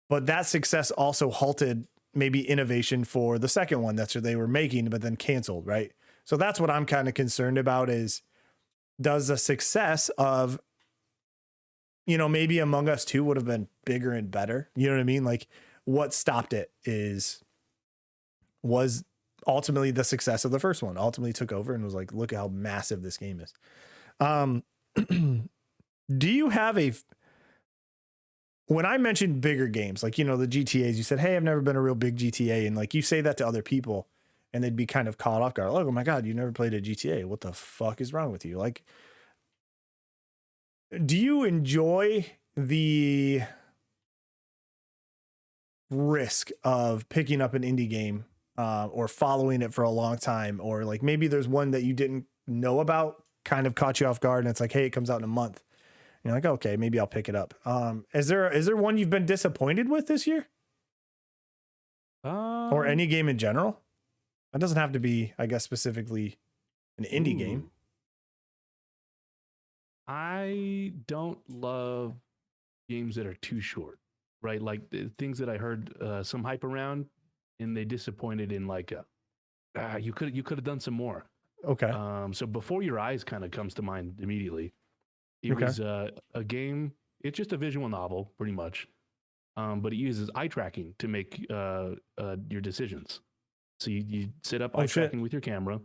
But that success also halted maybe innovation for the second one that's what they were making, but then canceled, right? So that's what I'm kind of concerned about is, does the success of, you know, maybe Among Us 2 would have been bigger and better. You know what I mean? Like, what stopped it was ultimately the success of the first one. Ultimately took over and was like, look at how massive this game is. Do you have when I mentioned bigger games, like, you know, the GTAs, you said, hey, I've never been a real big GTA. And like, you say that to other people and they'd be kind of caught off guard. Like, oh my God, you never played a GTA. What the fuck is wrong with you? Like, do you enjoy the risk of picking up an indie game or following it for a long time? Or like, maybe there's one that you didn't know about, kind of caught you off guard, and it's like, hey, it comes out in a month. You're like, okay, maybe I'll pick it up. Is there one you've been disappointed with this year? Or any game in general? It doesn't have to be, I guess, specifically an indie game. I don't love games that are too short, right? Like the things that I heard some hype around, and they disappointed in like, you could have done some more. Okay. So Before Your Eyes kind of comes to mind immediately. It was a game. It's just a visual novel, pretty much, but it uses eye tracking to make your decisions. So you set up eye tracking with your camera,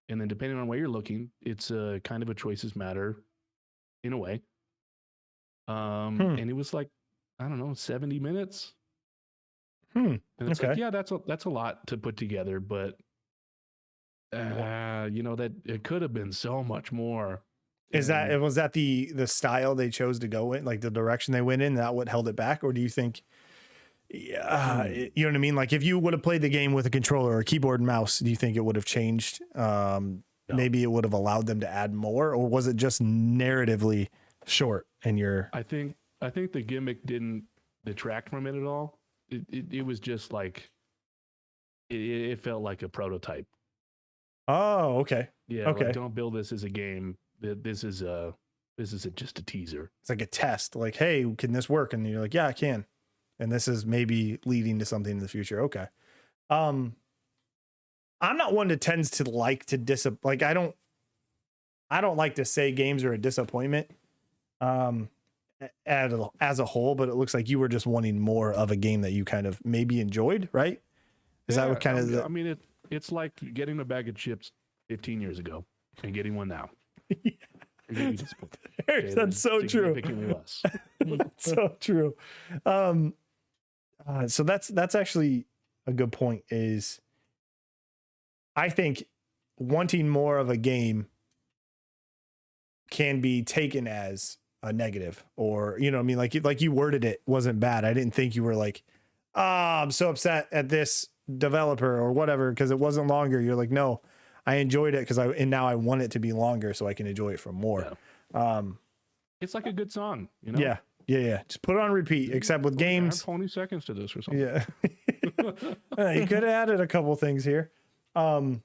and then depending on where you're looking, it's kind of a choices matter in a way. And it was like, I don't know, 70 minutes. And it's like, yeah, that's a lot to put together, but you know, that it could have been so much more. Was that the style they chose to go in, like the direction they went in, that what held it back? Or do you think, you know what I mean? Like, if you would have played the game with a controller or a keyboard and mouse, do you think it would have changed? No. Maybe it would have allowed them to add more, or was it just narratively short? And I think the gimmick didn't detract from it at all. It was just like, it felt like a prototype. Oh, okay. Yeah. Okay. Like, don't build this as a game. This is just a teaser. It's like a test. Like, hey, can this work? And you're like, yeah, I can. and this is maybe leading to something in the future. Okay. I'm not one that tends to like to like I don't like to say games are a disappointment as a whole, but it looks like you were just wanting more of a game that you kind of maybe enjoyed, right? Is that what kind of I mean, it's like getting a bag of chips 15 years ago and getting one now. That's so true. That's so true. So that's actually a good point. Is I think wanting more of a game can be taken as a negative, or you know what I mean, like you worded it wasn't bad. I didn't think you were like, I'm so upset at this developer or whatever because it wasn't longer. You're like, no, I enjoyed it and now I want it to be longer so I can enjoy it for more. Yeah. It's like a good song, you know? Yeah. Just put it on repeat, except with games. 20 seconds to this or something. Yeah. You could have added a couple things here. Hermes,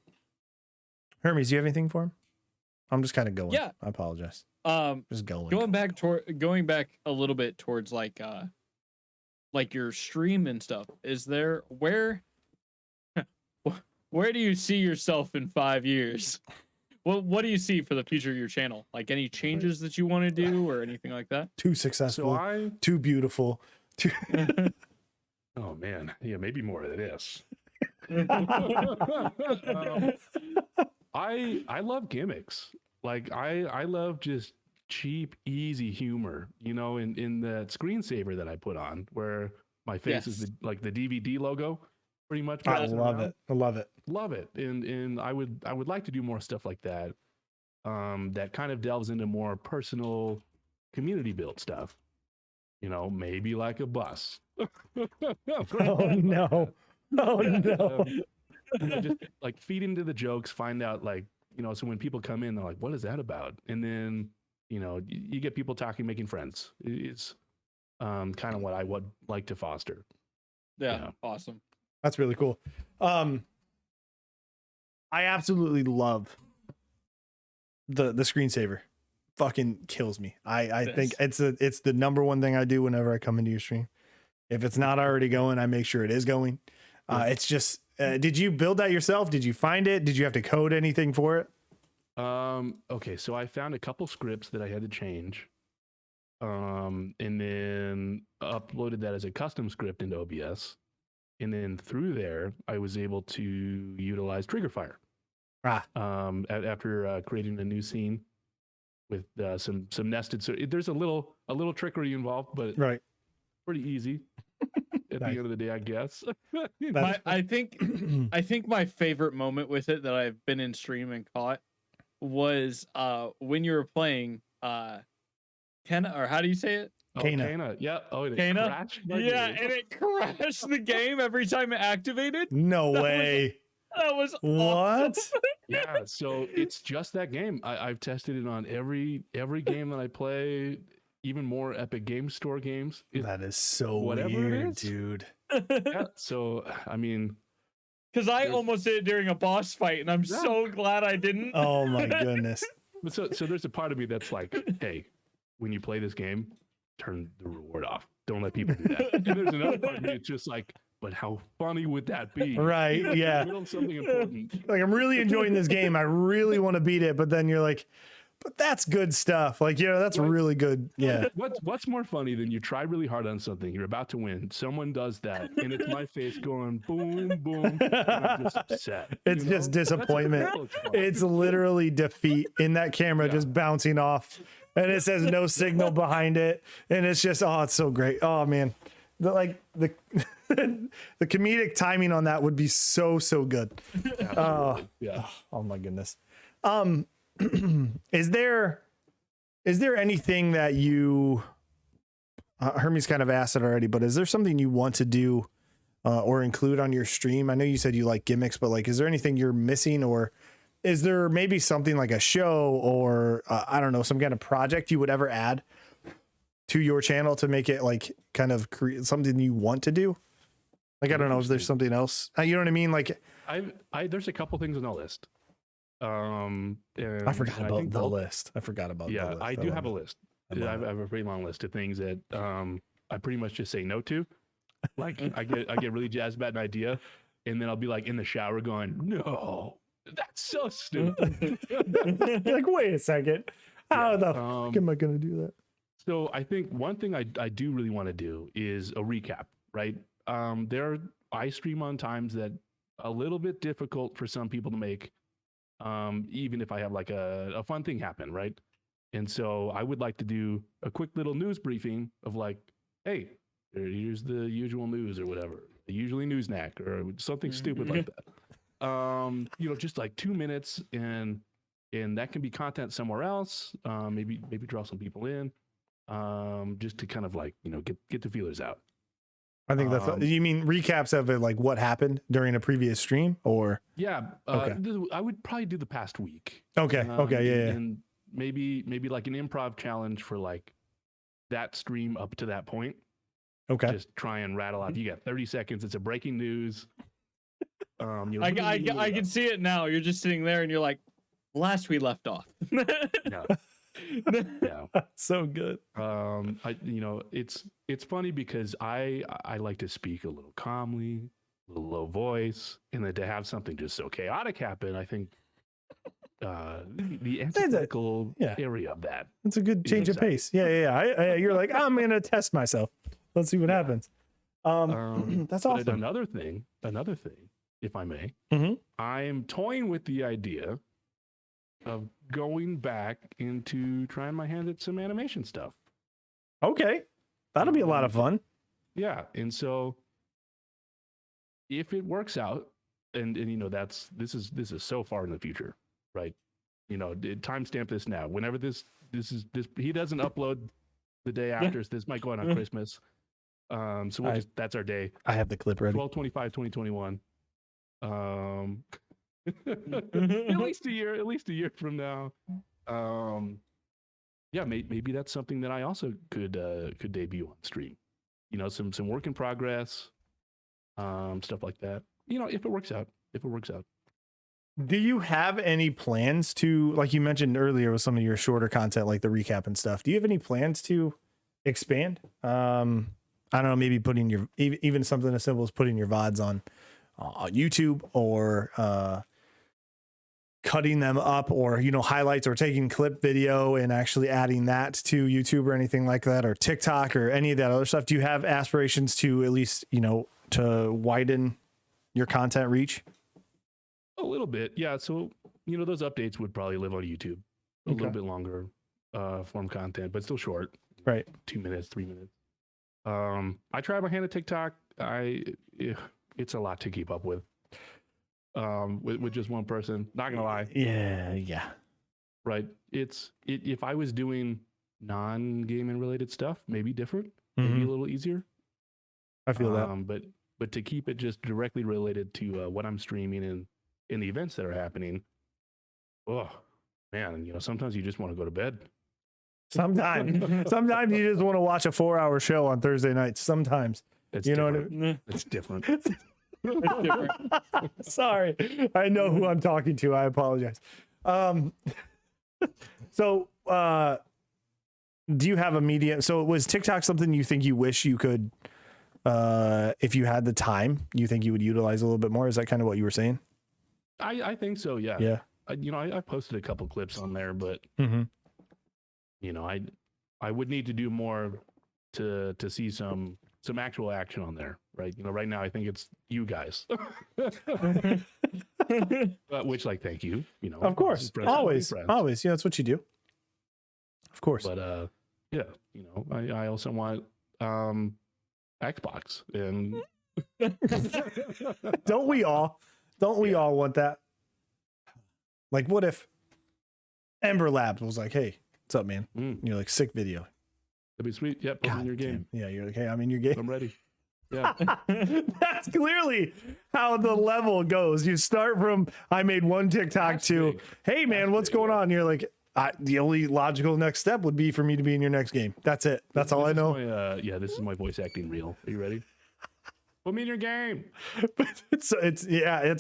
do you have anything for him? I'm just kind of going. Yeah. I apologize. Just going. Going back a little bit towards like your stream and stuff. Is there where do you see yourself in 5 years? What do you see for the future of your channel? Like any changes that you want to do or anything like that? Too successful, too beautiful. Oh man, yeah, maybe more of this. I love gimmicks. Like I love just cheap, easy humor. You know, in the screensaver that I put on, where my face is the DVD logo, pretty much. I love it. Love it. And I would like to do more stuff like that. That kind of delves into more personal, community built stuff. You know, maybe like a bus. Oh no. Just like feed into the jokes, find out like, you know, so when people come in, they're like, what is that about? And then, you know, you get people talking, making friends. It's kind of what I would like to foster. Yeah. Awesome. That's really cool. I absolutely love the screensaver. Fucking kills me. I think it's the number one thing I do whenever I come into your stream. If it's not already going, I make sure it is going. It's just, did you build that yourself? Did you find it? Did you have to code anything for it? Okay, so I found a couple scripts that I had to change. And then uploaded that as a custom script into OBS. And then through there, I was able to utilize Trigger Fire. After creating a new scene with some nested. So there's a little trickery involved, but pretty easy at the end of the day, I guess. I think my favorite moment with it that I've been in stream and caught was when you were playing Kenna, or how do you say it? Kana. Yeah. Oh, it crashed. Yeah, and it crashed the game every time it activated. No way. That was what? Awesome. Yeah. So it's just that game. I've tested it on every game that I play. Even more Epic Game Store games. That is so weird, dude. Yeah. So I mean, because I almost did it during a boss fight, and I'm so glad I didn't. Oh my goodness. So there's a part of me that's like, hey, when you play this game, turn the reward off. Don't let people do that. And there's another part of me that's just like, but how funny would that be? Right. Yeah. Something important. Like, I'm really enjoying this game. I really want to beat it, but then you're like, but that's good stuff. Like, you know, that's really good. Yeah. What's more funny than you try really hard on something, you're about to win, someone does that, and it's my face going boom, boom, and I'm just upset. It's just disappointment. It's literally defeat in that camera just bouncing off, and it says no signal behind it, and it's just, oh, it's so great. Oh man, the the comedic timing on that would be so good. Oh my goodness. Is there anything that you Hermes kind of asked it already, but is there something you want to do or include on your stream? I know you said you like gimmicks, but like, is there anything you're missing, or is there maybe something like a show or I don't know, some kind of project you would ever add to your channel to make it like kind of create something you want to do? Like, I don't know if there's something else, you know what I mean? Like there's a couple things on the list. I forgot about the list. I do have a list. I have a pretty long list of things that I pretty much just say no to. Like I get really jazzed about an idea, and then I'll be like in the shower going, "No, that's so stupid." You're like, wait a second. How Yeah, the fuck am I gonna do that? So I think one thing I do really want to do is a recap, right? I stream on times that a little bit difficult for some people to make, even if I have like a fun thing happen, right? And so I would like to do a quick little news briefing of like, hey, here's the usual news or whatever, the usually NickNac or something stupid like that. Just like 2 minutes, and that can be content somewhere else. Maybe draw some people in, just to kind of like get the feelers out. I think that's you mean recaps of it, like what happened during a previous stream, or Yeah. Okay. I would probably do the past week. okay, yeah. And maybe like an improv challenge for like that stream up to that point. Okay. Just try and rattle off. You got 30 seconds. It's a breaking news. I can see it now. You're just sitting there and you're like, last we left off. Yeah. Yeah. So good. It's funny because I like to speak a little calmly, a little low voice, and then to have something just so chaotic happen, I think the antithetical area of that. It's a good change of pace. Yeah. You're like, I'm gonna test myself. Let's see what happens. That's awesome. Another thing, if I may, I am toying with the idea of going back into trying my hand at some animation stuff. Okay, that'll be a lot of fun. Yeah, and so if it works out, and this is so far in the future, right? Timestamp this now. Whenever this he doesn't upload the day after, so this might go out on Christmas. So that's our day. I have the clip ready. 12/25/2021. At least a year from now. Maybe that's something that I also could debut on stream. Some work in progress, stuff like that. If it works out. Do you have any plans to, like you mentioned earlier with some of your shorter content, like the recap and stuff? Do you have any plans to expand? I don't know, maybe putting your even something as simple as putting your VODs on YouTube, or cutting them up, or highlights, or taking clip video and actually adding that to YouTube or anything like that, or TikTok or any of that other stuff? Do you have aspirations to at least to widen your content reach? A little bit, yeah. So those updates would probably live on YouTube. A little bit longer form content, but still short, right? 2 minutes, 3 minutes. I tried my hand at TikTok. It's a lot to keep up with just one person. Not gonna lie. Yeah. Right. If I was doing non-gaming related stuff, maybe different, maybe a little easier. I feel that. But to keep it just directly related to what I'm streaming and in the events that are happening, oh man, sometimes you just want to go to bed. Sometimes you just want to watch a 4-hour show on Thursday nights. Sometimes it's what I different. mean? It's different. It's different. Sorry, I know who I'm talking to. I apologize. So do you have a media? So was TikTok something you think you wish you could, if you had the time, you think you would utilize a little bit more? Is that kind of what you were saying? I think so. Yeah. Yeah. I posted a couple clips on there, but I would need to do more to see some actual action on there, right? Right now I think it's you guys. Which, like, thank you. Of course, always. Yeah, that's what you do. Of course. But I also want Xbox, and don't we all want that? Like, what if Ember Labs was like, hey, what's up, man? You're like, sick video. That'd be sweet. Yep, I'm in your game. Yeah, you're like, hey, I'm in your game. I'm ready. Yeah. That's clearly how the level goes. You start from, I made one TikTok That's to, big. hey, man, what's going on? You're like, the only logical next step would be for me to be in your next game. That's it. That's all I know. This is my voice acting reel. Are you ready? Put me in your game. it's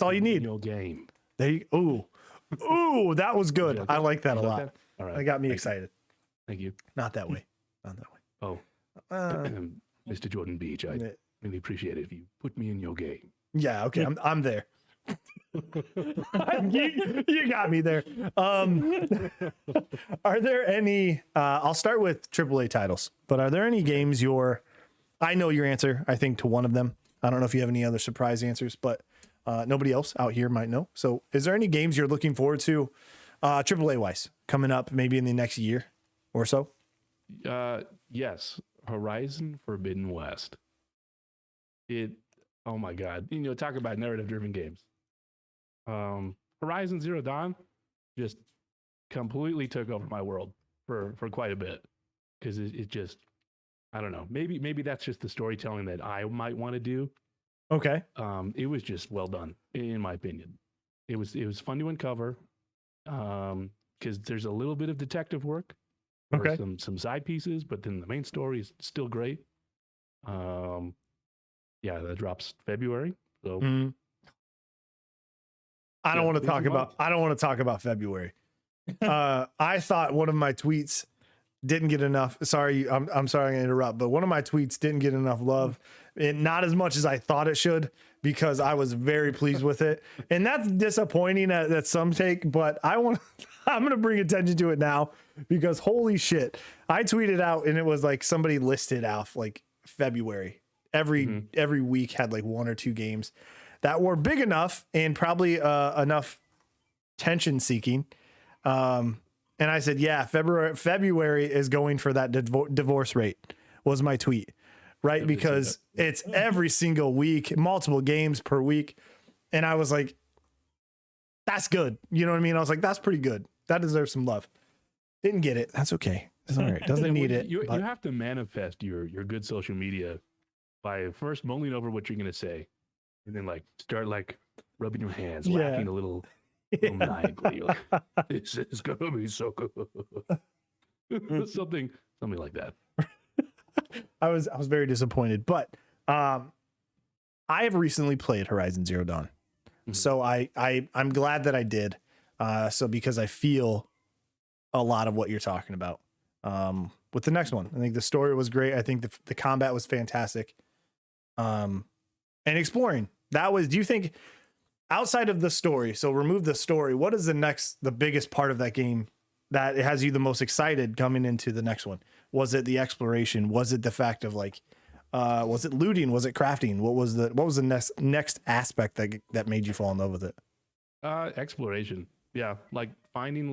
all you need. Your game. There you. Ooh, that was good. I like that a lot. That? All right. That got me excited. Thank you. Not that way. Not that way. Oh, Mr. Jordan Beach. really appreciate it if you put me in your game. Yeah, okay, I'm there. you got me there. Are there any I'll start with AAA titles, but are there any games I know your answer, I think, to one of them. I don't know if you have any other surprise answers, but nobody else out here might know. So is there any games you're looking forward to AAA wise coming up maybe in the next year or so? Yes, Horizon Forbidden West. Oh my God. Talk about narrative-driven games. Horizon Zero Dawn just completely took over my world for quite a bit, because it just, I don't know, maybe that's just the storytelling that I might want to do. Okay. It was just well done, in my opinion. It was fun to uncover, because there's a little bit of detective work, or Okay. some side pieces, but then the main story is still great. Yeah, that drops February. So I don't want to busy month. talk about February. I thought one of my tweets didn't get enough. Sorry, I'm sorry to interrupt, but one of my tweets didn't get enough love, and not as much as I thought it should, because I was very pleased with it. And that's disappointing that some take, but I'm going to bring attention to it now, because holy shit, I tweeted out and it was like somebody listed out like February. Every week had like one or two games that were big enough and probably enough tension seeking. And I said, yeah, February is going for that divorce rate, was my tweet, right? Because it's every single week, multiple games per week. And I was like, that's good. You know what I mean? I was like, that's pretty good. That deserves some love. Didn't get it. That's okay. It's all right. Doesn't need it. You have to manifest your good social media by first mulling over what you're going to say, and then like start like rubbing your hands, laughing a little maniacally. Like, this is going to be so good. something like that. I was very disappointed, but I have recently played Horizon Zero Dawn. So I'm glad that I did. So because I feel a lot of what you're talking about with the next one. I think the story was great. I think the combat was fantastic. And exploring, do you think, outside of the story, so remove the story, what is the biggest part of that game that has you the most excited coming into the next one? Was it the exploration? Was it the fact of like, was it looting? Was it crafting? What was the next aspect that made you fall in love with it? Exploration. Yeah. Like finding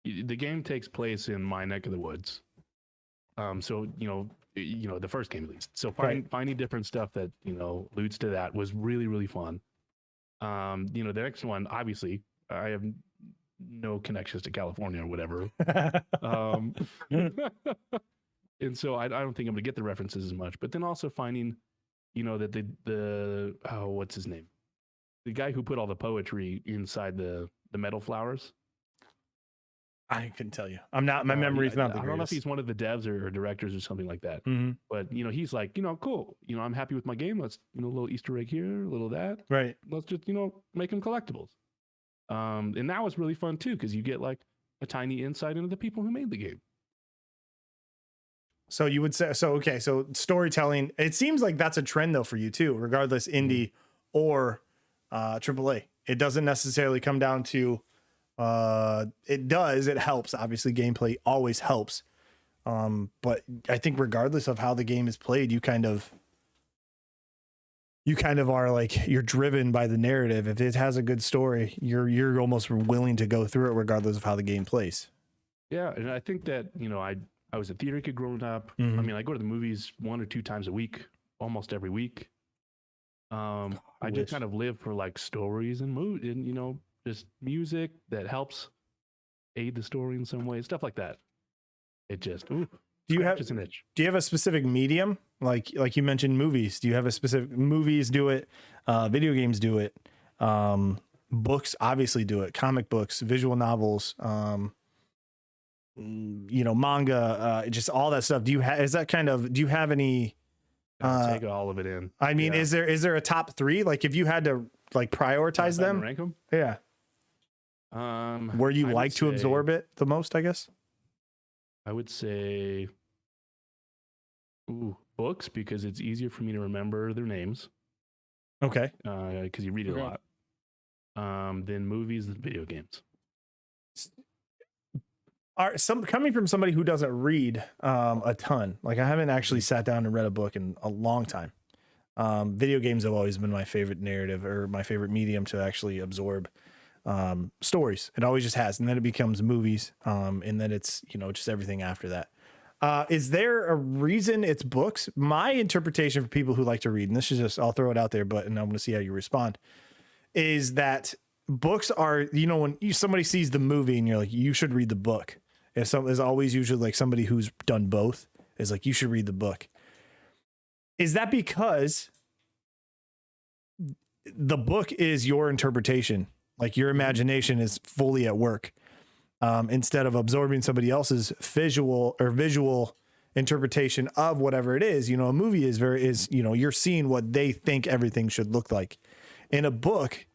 the game takes place in my neck of the woods. So, the first game at least. So finding different stuff that, alludes to that was really, really fun. The next one, obviously, I have no connections to California or whatever. And so I don't think I'm gonna get the references as much. But then also finding, that what's his name? The guy who put all the poetry inside the metal flowers. I couldn't tell you. My memory's not the greatest. I don't know if he's one of the devs or directors or something like that. But he's like, cool. I'm happy with my game. Let's, a little Easter egg here, a little that. Right. Let's just, make them collectibles. And that was really fun too, because you get like a tiny insight into the people who made the game. So you would say, so storytelling, it seems like that's a trend though for you too, regardless indie or AAA. It doesn't necessarily come down to it helps, obviously gameplay always helps, but I think regardless of how the game is played, you kind of are like, you're driven by the narrative. If it has a good story, you're almost willing to go through it regardless of how the game plays. Yeah, and I think that I was a theater kid growing up. I go to the movies 1 or 2 times a week, almost every week. I just kind of live for like stories and mood, and just music that helps aid the story in some way, stuff like that. It just do you have a specific medium, like you mentioned movies? Do you have a specific movies do it? Video games do it. Books obviously do it. Comic books, visual novels, manga, just all that stuff. Do you have any? Take all of it in. I mean, is there a top 3? Like if you had to like prioritize them, rank them? Yeah. Where you like to absorb it the most, I guess. I would say Ooh, books, because it's easier for me to remember their names. Okay. Because you read it a lot. Then movies and video games. Coming from somebody who doesn't read a ton, like I haven't actually sat down and read a book in a long time. Video games have always been my favorite narrative or my favorite medium to actually absorb stories. It always just has, and then it becomes movies, and then it's just everything after that. Is there a reason it's books? My interpretation for people who like to read, and this is just, I'll throw it out there, and I'm going to see how you respond, is that books are, when somebody sees the movie and you're like, you should read the book. There's always usually like somebody who's done both is like, you should read the book. Is that because the book is your interpretation? Like your imagination is fully at work, instead of absorbing somebody else's visual interpretation of whatever it is. A movie is you're seeing what they think everything should look like. In a book,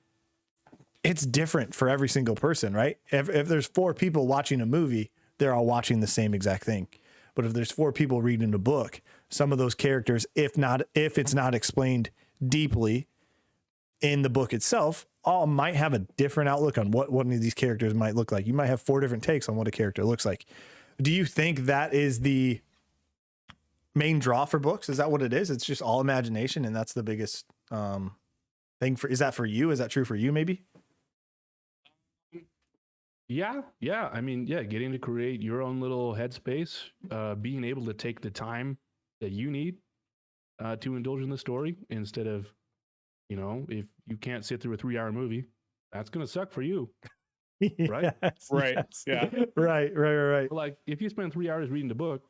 it's different for every single person, right? If there's 4 people watching a movie, they're all watching the same exact thing. But if there's 4 people reading a book, some of those characters, if it's not explained deeply in the book itself, all might have a different outlook on what one of these characters might look like. You might have 4 different takes on what a character looks like. Do you think that is the main draw for books? Is that what it is? It's just all imagination, and that's the biggest thing is that for you? Is that true for you maybe? Yeah. I mean, getting to create your own little headspace, being able to take the time that you need to indulge in the story instead of, if you can't sit through a 3-hour movie, that's going to suck for you. Right? Yes, Right. yes. Yeah. Right. Like if you spend 3 hours reading the book,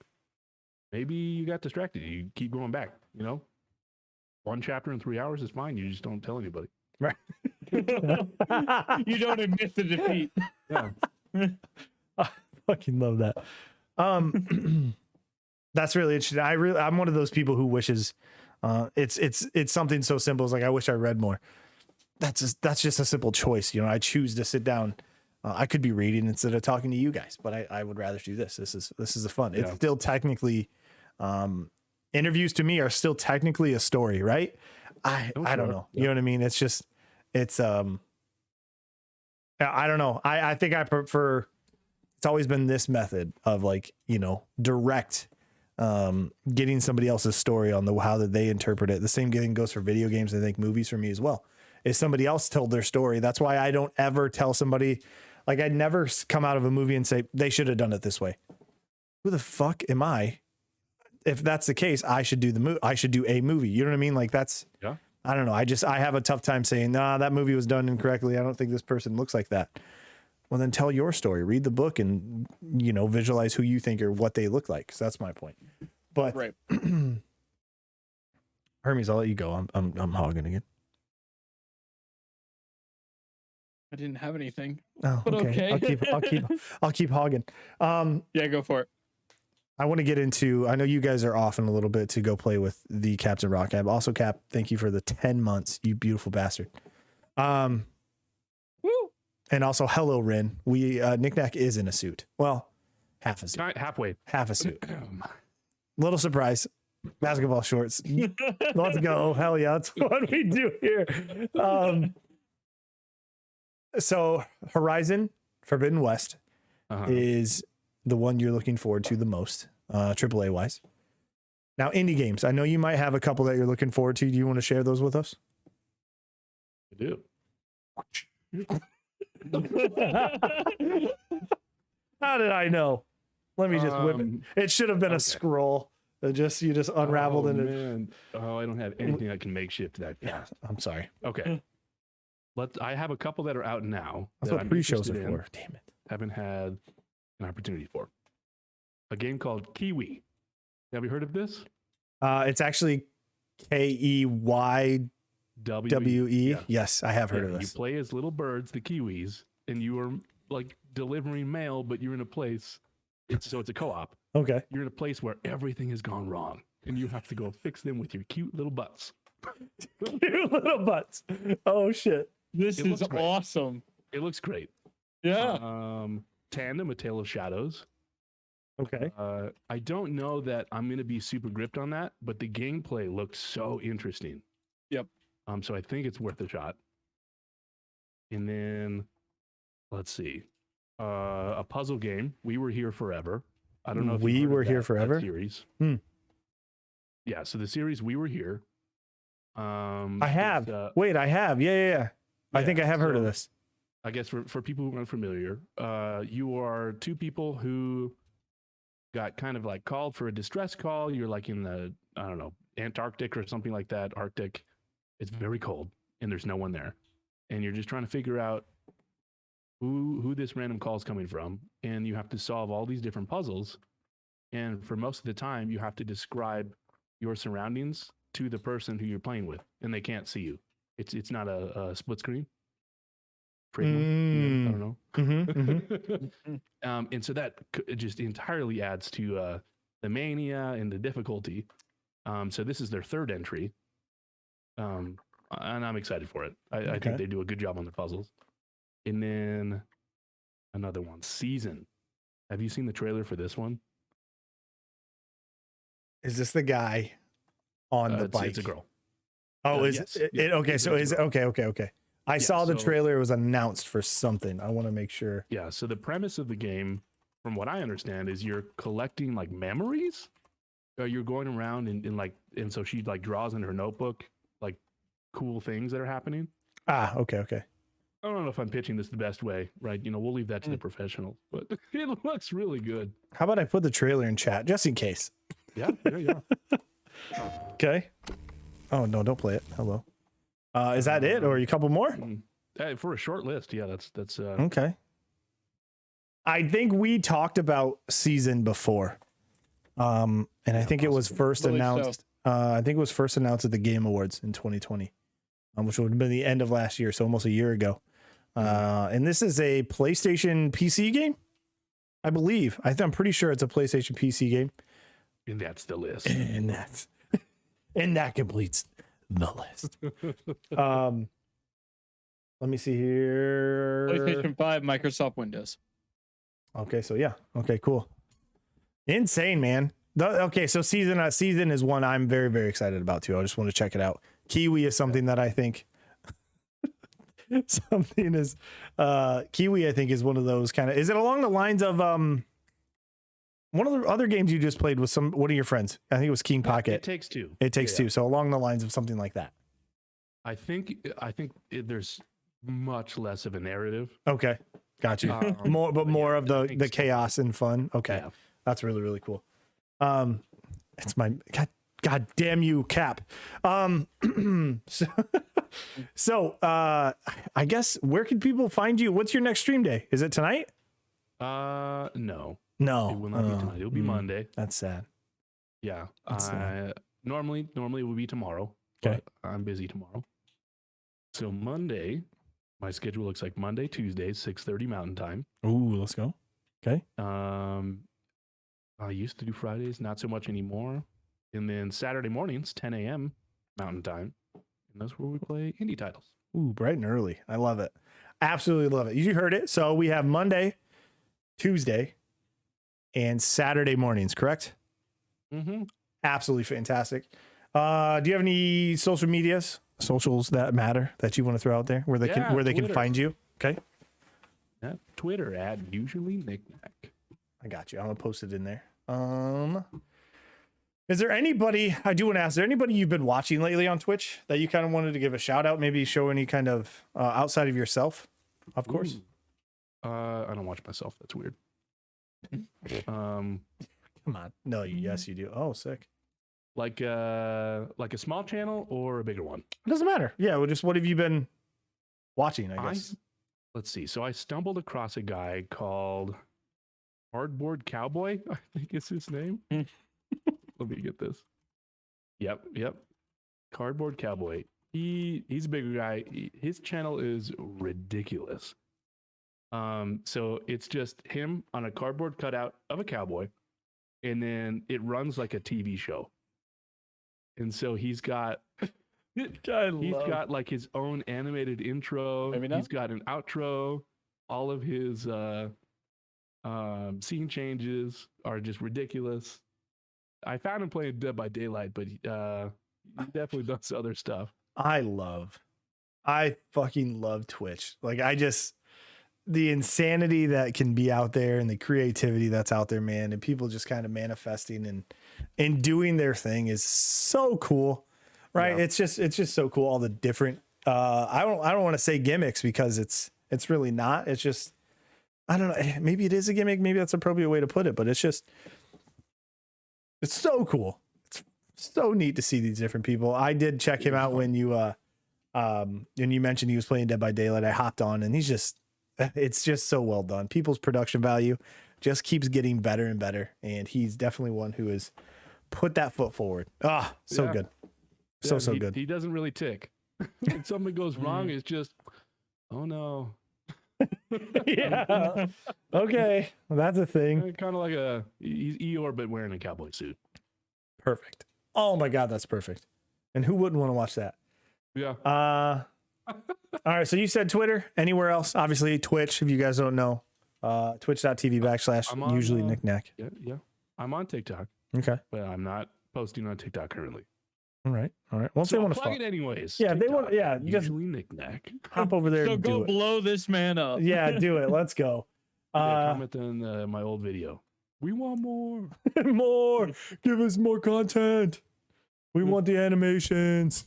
maybe you got distracted. You keep going back, 1 chapter in 3 hours is fine. You just don't tell anybody. Right. You don't admit the defeat. Yeah. I fucking love that. That's really interesting. I'm one of those people who wishes it's something so simple as like, I wish I read more. That's just a simple choice. I choose to sit down. I could be reading instead of talking to you guys, but I would rather do this. This is a fun. It's still technically, interviews to me are still technically a story, right? I don't know. You know what I mean? It's just, I don't know. I think I prefer, it's always been this method of like, direct, getting somebody else's story on how that they interpret it. The same thing goes for video games. I think movies for me as well. If somebody else told their story, that's why I don't ever tell somebody, like I'd never come out of a movie and say, they should have done it this way. Who the fuck am I? If that's the case, I should do a movie. You know what I mean? Like that's, I don't know. I have a tough time saying, nah, that movie was done incorrectly. I don't think this person looks like that. Well, then tell your story, read the book and, visualize who you think or what they look like. So that's my point. But Right. Hermes, I'll let you go. I'm hogging again. I didn't have anything. Oh, But okay. I'll keep hogging. Yeah, go for it. I want to get into, I know you guys are off in a little bit to go play with the Captain Rock Cab. Also, Cap, thank you for the 10 months, you beautiful bastard. Woo! And also, hello, Rin. Knick-Knack is in a suit. Well, half a suit. Halfway. Half a suit. Little surprise. Basketball shorts. Let's go. Hell yeah. That's what we do here. So Horizon Forbidden West is the one you're looking forward to the most, AAA wise. Now, indie games. I know you might have a couple that you're looking forward to. Do you want to share those with us? I do. How did I know? Let me just whip it. It should have been a scroll. You just unraveled in it. Man. Oh, I don't have anything that can make shift that fast. I'm sorry. Okay. I have a couple that are out now. That's that what I'm pre-shows are interested in, for. Damn it. Haven't had an opportunity for. A game called Kiwi. Have you heard of this? It's actually KEYWE. Yeah. Yes, I have heard of You this. play as little birds, the Kiwis, and you are like delivering mail, but you're in a place. It's a co-op. Okay. You're in a place where everything has gone wrong, and you have to go fix them with your cute little butts. Cute little butts. Oh shit. This It is looks great. awesome. It looks great. Yeah. Tandem, A Tale of Shadows. Okay. I don't know that I'm going to be super gripped on that, but the gameplay looked so interesting. Yep. So I think it's worth a shot. And then let's see, a puzzle game. We Were Here Forever. I don't know if We you've heard Were of Here that Forever? series. Hmm. Yeah. So the series We Were Here. I have. it's, Wait, I have. Yeah. I think yeah, I have heard of so this. I guess for people who aren't familiar, you are two people who got kind of like called for a distress call. You're like in the, I don't know, Antarctic or something like that, Arctic. It's very cold and there's no one there. And you're just trying to figure out who this random call is coming from. And you have to solve all these different puzzles. And for most of the time, you have to describe your surroundings to the person who you're playing with, and they can't see you. It's not a split screen. Trademark, I don't know. And so that just entirely adds to the mania and the difficulty. So this is their third entry, and I'm excited for it. I think they do a good job on the puzzles. And then another one, Season. Have you seen the trailer for this one? Is this the guy on the bike? It's a girl. Oh, is yes. it? Okay, so is it? Okay. I saw the so- trailer. It was announced for something. I want to make sure. Yeah. So the premise of the game, from what I understand, is you're collecting like memories. You're going around and so she like draws in her notebook like cool things that are happening. Ah, okay. I don't know if I'm pitching this the best way, right? We'll leave that to the professionals, but it looks really good. How about I put the trailer in chat just in case? Yeah. Okay. Oh no, don't play it. Hello. Is that it, or a couple more? For a short list, yeah, that's Okay. I think we talked about Season before, and I think it was first Believe so. announced. I think it was first announced at the Game Awards in 2020, which would have been the end of last year, so almost a year ago. And this is a PlayStation PC game, I believe. I'm pretty sure it's a PlayStation PC game. and that's the list. And that completes the list. Let me see here. PlayStation 5, Microsoft Windows. Okay, so yeah. Okay, cool. Insane, man. Okay, so season is one I'm very, very excited about too. I just want to check it out. Kiwi is something that I think Kiwi I think is one of those kind of. Is it along the lines of one of the other games you just played with one of your friends? I think it was King Pocket. It Takes Two. It Takes Two. So along the lines of something like that. I think there's much less of a narrative. Okay, got you. More of the chaos and fun. Okay, Yeah. that's really, really cool. It's my God damn you, Cap. So I guess where can people find you? What's your next stream day? Is it tonight? No, No, it will not be tonight. It'll be Monday. That's sad. Yeah. That's Normally it would be tomorrow. Okay. But I'm busy tomorrow. So Monday, my schedule looks like Monday, Tuesday, 6:30 Mountain Time. Ooh, let's go. Okay. I used to do Fridays, not so much anymore. And then Saturday mornings, 10 a.m. Mountain Time. And that's where we play indie titles. Ooh, bright and early. I love it. Absolutely love it. You heard it. So we have Monday, Tuesday, and Saturday mornings, correct? Mm-hmm. Absolutely fantastic. Do you have any socials that matter that you want to throw out there where they can Twitter. find you? Okay. Yeah, Twitter at UsuallyNickNac. I got you. I'm gonna post it in there. Is there anybody I do want to ask? Is there anybody you've been watching lately on Twitch that you kind of wanted to give a shout out? Maybe show any kind of outside of yourself, of course. Ooh. I don't watch myself. That's weird. Come on. No, yes, you do. Oh, sick. Like a small channel or a bigger one? It doesn't matter. Yeah. Well, just what have you been watching? I guess. Let's see. So I stumbled across a guy called Cardboard Cowboy, I think is his name. Let me get this. Yep. Cardboard Cowboy. He's a bigger guy. His channel is ridiculous. So it's just him on a cardboard cutout of a cowboy, and then it runs like a TV show. And so he's got like his own animated intro. Maybe not. He's got an outro. All of his Scene changes are just ridiculous. I found him playing Dead by Daylight, but he definitely does other stuff. I fucking love Twitch. Like the insanity that can be out there and the creativity that's out there, man, and people just kind of manifesting and doing their thing is so cool, right? Yeah. It's just so cool. All the different, I don't want to say gimmicks because it's really not. It's just, I don't know. Maybe it is a gimmick. Maybe that's an appropriate way to put it, but it's so cool. It's so neat to see these different people. I did check him out when you mentioned he was playing Dead by Daylight. I hopped on and it's just so well done. People's production value just keeps getting better and better. And he's definitely one who has put that foot forward. So good. So good. He doesn't really tick. When something goes wrong, it's just, oh no. Yeah. Okay. Well, that's a thing. Kind of like he's Eeyore, but wearing a cowboy suit. Perfect. Oh my God, that's perfect. And who wouldn't want to watch that? Yeah. All right. So you said Twitter. Anywhere else? Obviously Twitch. If you guys don't know, twitch.tv/UsuallyNickNac. Yeah. I'm on TikTok. Okay. But I'm not posting on TikTok currently. All right. Well, if they want to plug it anyways. Yeah, TikTok, they want. Yeah, Usually Knick-Knack. Hop over there. So and go do it. blow this man up. Yeah, do it. Let's go. Comment on my old video. We want more. More. Give us more content. We want the animations.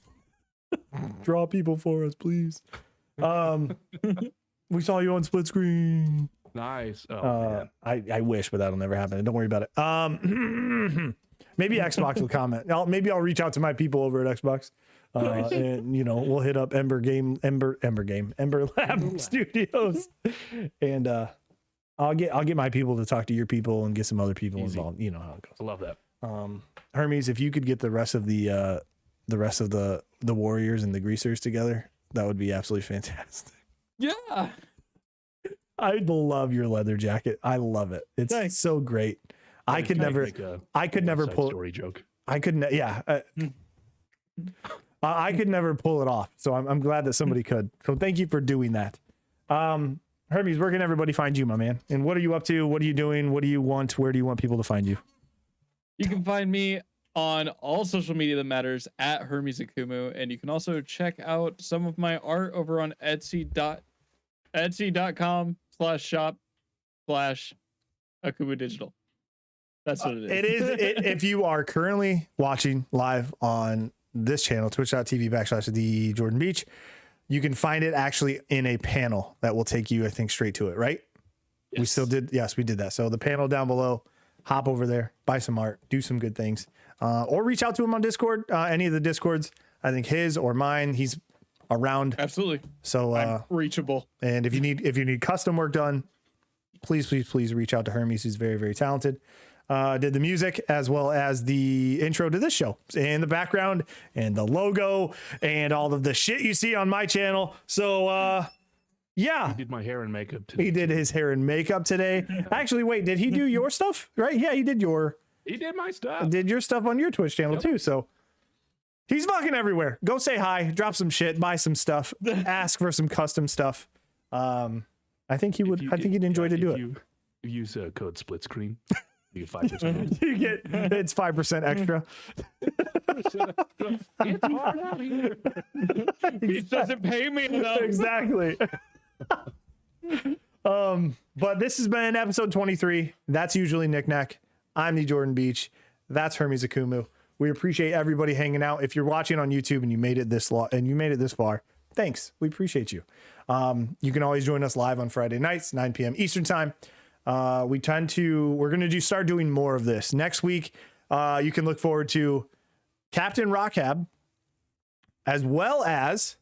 Draw people for us, please. We saw you on split screen. Nice. Oh, man. I wish, but that'll never happen. Don't worry about it. Maybe Xbox will comment. Maybe I'll reach out to my people over at Xbox. And we'll hit up Ember Lab Studios, and I'll get my people to talk to your people and get some other people involved. You know how it goes. I love that. Hermes, if you could get the rest of the Warriors and the Greasers together, that would be absolutely fantastic. Yeah. I love your leather jacket. I love it. It's so great. I could never pull story joke. I could never pull it off. So I'm glad that somebody could. So thank you for doing that. Hermes, where can everybody find you, my man? And what are you up to? What are you doing? What do you want? Where do you want people to find you? You can find me on all social media that matters at Hermes Akumu, and you can also check out some of my art over on etsy.com/shop/Akumu Digital. That's what it is. If you are currently watching live on this channel, twitch.tv/the Jordan Beach, you can find it actually in a panel that will take you, I think, straight to it, right? Yes. We did that. So the panel down below, hop over there, buy some art, do some good things, or reach out to him on Discord. Any of the Discords, I think his or mine, he's around. Absolutely. So I'm reachable. And if you need custom work done, please reach out to Hermes. He's very, very talented. Did the music as well as the intro to this show and the background and the logo and all of the shit you see on my channel. So yeah, he did my hair and makeup today. He did his hair and makeup today. Actually, wait, did he do your stuff? Right? Yeah, he did my stuff. Did your stuff on your Twitch channel too. So he's fucking everywhere. Go say hi, drop some shit, buy some stuff, ask for some custom stuff. I think he would. I think he'd enjoy to do it. You use code split screen. You get 5%. It's 5% extra. It's hard out here. He doesn't pay me enough. Exactly. But this has been episode 23. That's usually Knick-Knack. I'm the Jordan Beach. That's Hermes Akumu. We appreciate everybody hanging out. If you're watching on YouTube and you made it this far, thanks. We appreciate you. You can always join us live on Friday nights, 9 p.m. Eastern time. We're going to start doing more of this next week. You can look forward to Captain Rockhab, as well as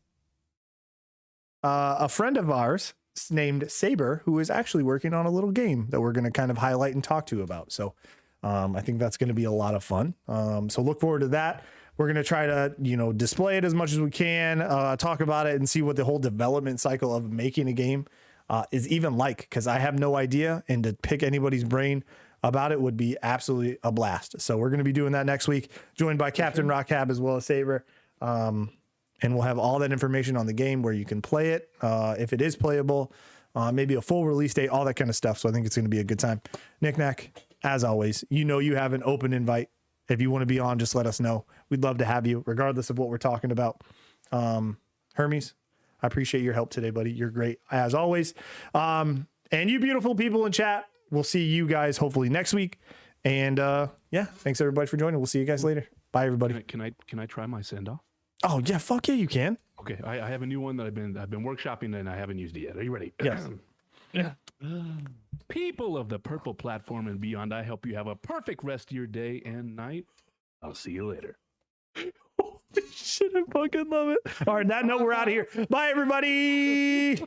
a friend of ours named Saber, who is actually working on a little game that we're going to kind of highlight and talk to about. So I think that's going to be a lot of fun. So look forward to that. We're going to try to, display it as much as we can, talk about it and see what the whole development cycle of making a game is even like, because I have no idea, and to pick anybody's brain about it would be absolutely a blast. So we're going to be doing that next week, joined by Captain Rockhab as well as Saber. And we'll have all that information on the game, where you can play it, if it is playable, maybe a full release date, all that kind of stuff. So I think it's going to be a good time. Knick-Knack, as always, you have an open invite. If you want to be on, just let us know. We'd love to have you, regardless of what we're talking about. Hermes, I appreciate your help today, buddy. You're great, as always. And you beautiful people in chat, we'll see you guys hopefully next week. And yeah, thanks everybody for joining. We'll see you guys later. Bye, everybody. Can I try my send off? Oh yeah, fuck yeah, you can. Okay, I have a new one that I've been workshopping and I haven't used it yet. Are you ready? Yes. Yeah. People of the purple platform and beyond, I hope you have a perfect rest of your day and night. I'll see you later. Holy shit, I fucking love it. All right, that note, we're out of here. Bye, everybody.